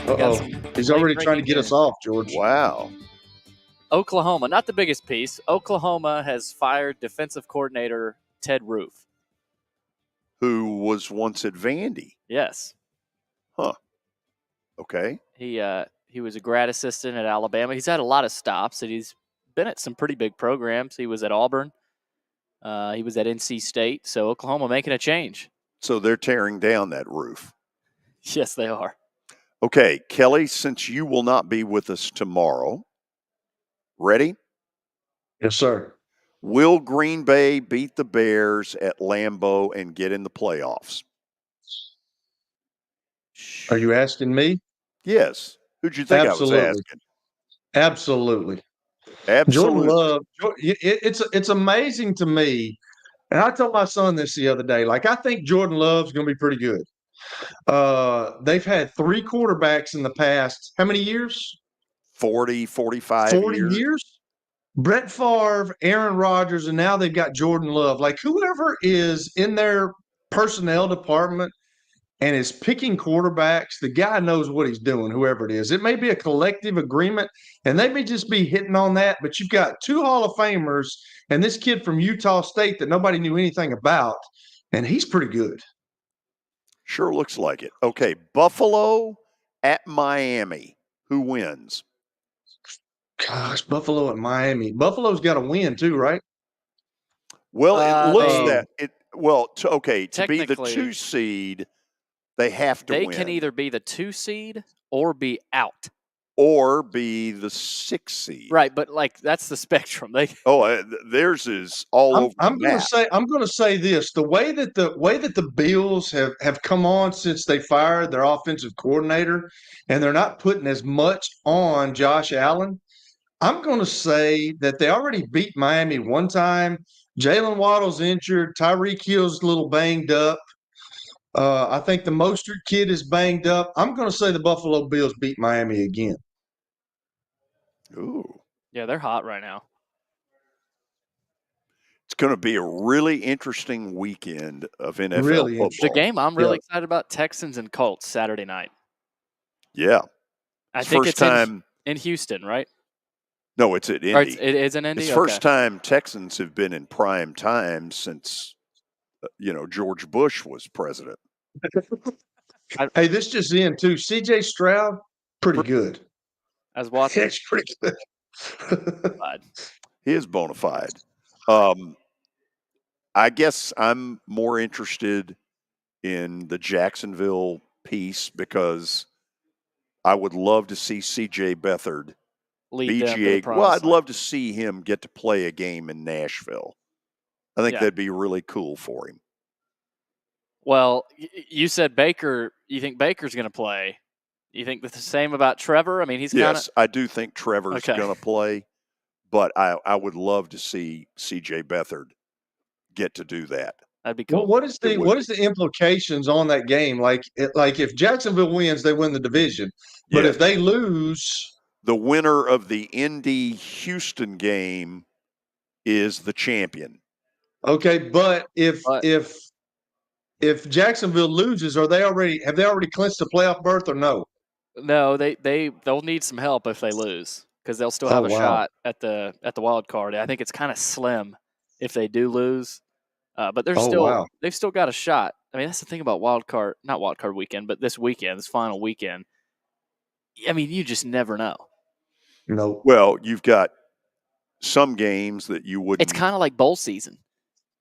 Uh-oh. He's already trying to get us off, George. Wow. Oklahoma, not the biggest piece. Oklahoma has fired defensive coordinator Ted Roof. Who was once at Vandy. Yes. Huh. Okay. He was a grad assistant at Alabama. He's had a lot of stops, and he's been at some pretty big programs. He was at Auburn. He was at NC State. So Oklahoma making a change. So they're tearing down that roof. Yes, they are. Okay, Kelly, since you will not be with us tomorrow, ready? Yes, sir. Will Green Bay beat the Bears at Lambeau and get in the playoffs? Are you asking me? Yes. Who'd you think Absolutely. I was asking? Absolutely. Absolutely. Jordan Love, it's amazing to me. And I told my son this the other day. Like, I think Jordan Love's going to be pretty good. They've had 3 quarterbacks in the past, how many years? 40, 45 40 years. years? Brett Favre, Aaron Rodgers, and now they've got Jordan Love. Like, whoever is in their personnel department and is picking quarterbacks, the guy knows what he's doing, whoever it is. It may be a collective agreement, and they may just be hitting on that, but you've got 2 Hall of Famers and this kid from Utah State that nobody knew anything about, and he's pretty good. Sure looks like it. Okay, Buffalo at Miami. Who wins? Gosh, Buffalo at Miami. Buffalo's got to win too, right? Well, it looks they- to be the 2 seed, they have to They win. can either be the 2 seed or be out. Or be the 6 seed. Right, but like that's the spectrum. Theirs is all over I'm the going map. to say I'm going to say this: the way that the Bills have come on since they fired their offensive coordinator, and they're not putting as much on Josh Allen. I'm going to say that they already beat Miami one time. Jalen Waddle's injured. Tyreek Hill's a little banged up. I think the Mostert kid is banged up. I'm going to say the Buffalo Bills beat Miami again. Ooh. Yeah, they're hot right now. It's going to be a really interesting weekend of NFL Really football. The game I'm really excited about, Texans and Colts Saturday night. Yeah. I think first it's time in Houston, right? No, it's at Indy. Or it is in Indy? It's Okay. first time Texans have been in prime time since George Bush was president. Hey, this just in too. CJ Stroud, pretty good. As Watson. It's pretty good. He is bona fide. I guess I'm more interested in the Jacksonville piece because I would love to see C.J. Beathard, Lead them to the BGA. promised Well, I'd land. love to see him get to play a game in Nashville. I think Yeah. that'd be really cool for him. Well, you said Baker. You think Baker's going to play? You think the same about Trevor? I mean, he's kind of. Yes, I do think Trevor's Okay. going to play, but I would love to see C.J. Beathard get to do that. That'd be cool. Well, what is the implications on that game? Like if Jacksonville wins, they win the division. But Yes. if they lose, The winner of the Indy-Houston game is the champion. okay. But if Jacksonville loses, have they already clinched a playoff berth or no? No, they'll need some help if they lose because they'll still have a shot at the wild card. I think it's kind of slim if they do lose, but they've still got a shot. I mean, that's the thing about not wild card weekend, but this final weekend. I mean, you just never know. No. Well, you've got some games that you wouldn't. It's kind of like bowl season,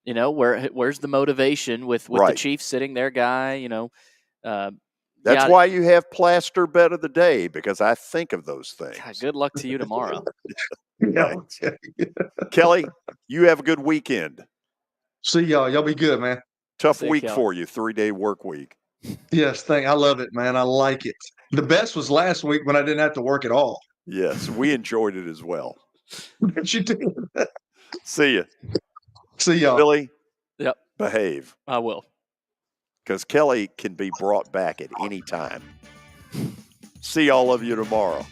where's the motivation with the Right. Chiefs sitting their guy, That's why you have plaster bet of the day, because I think of those things. God, good luck to you tomorrow. Thanks. Kelly, you have a good weekend. See y'all. Y'all be good, man. Tough See you, week Kelly. for you, 3-day work week. Yes, I love it, man. I like it. The best was last week when I didn't have to work at all. Yes, we enjoyed it as well. But you did. See you. See y'all. Billy, Yep, behave, I will. because Kelly can be brought back at any time. See all of you tomorrow.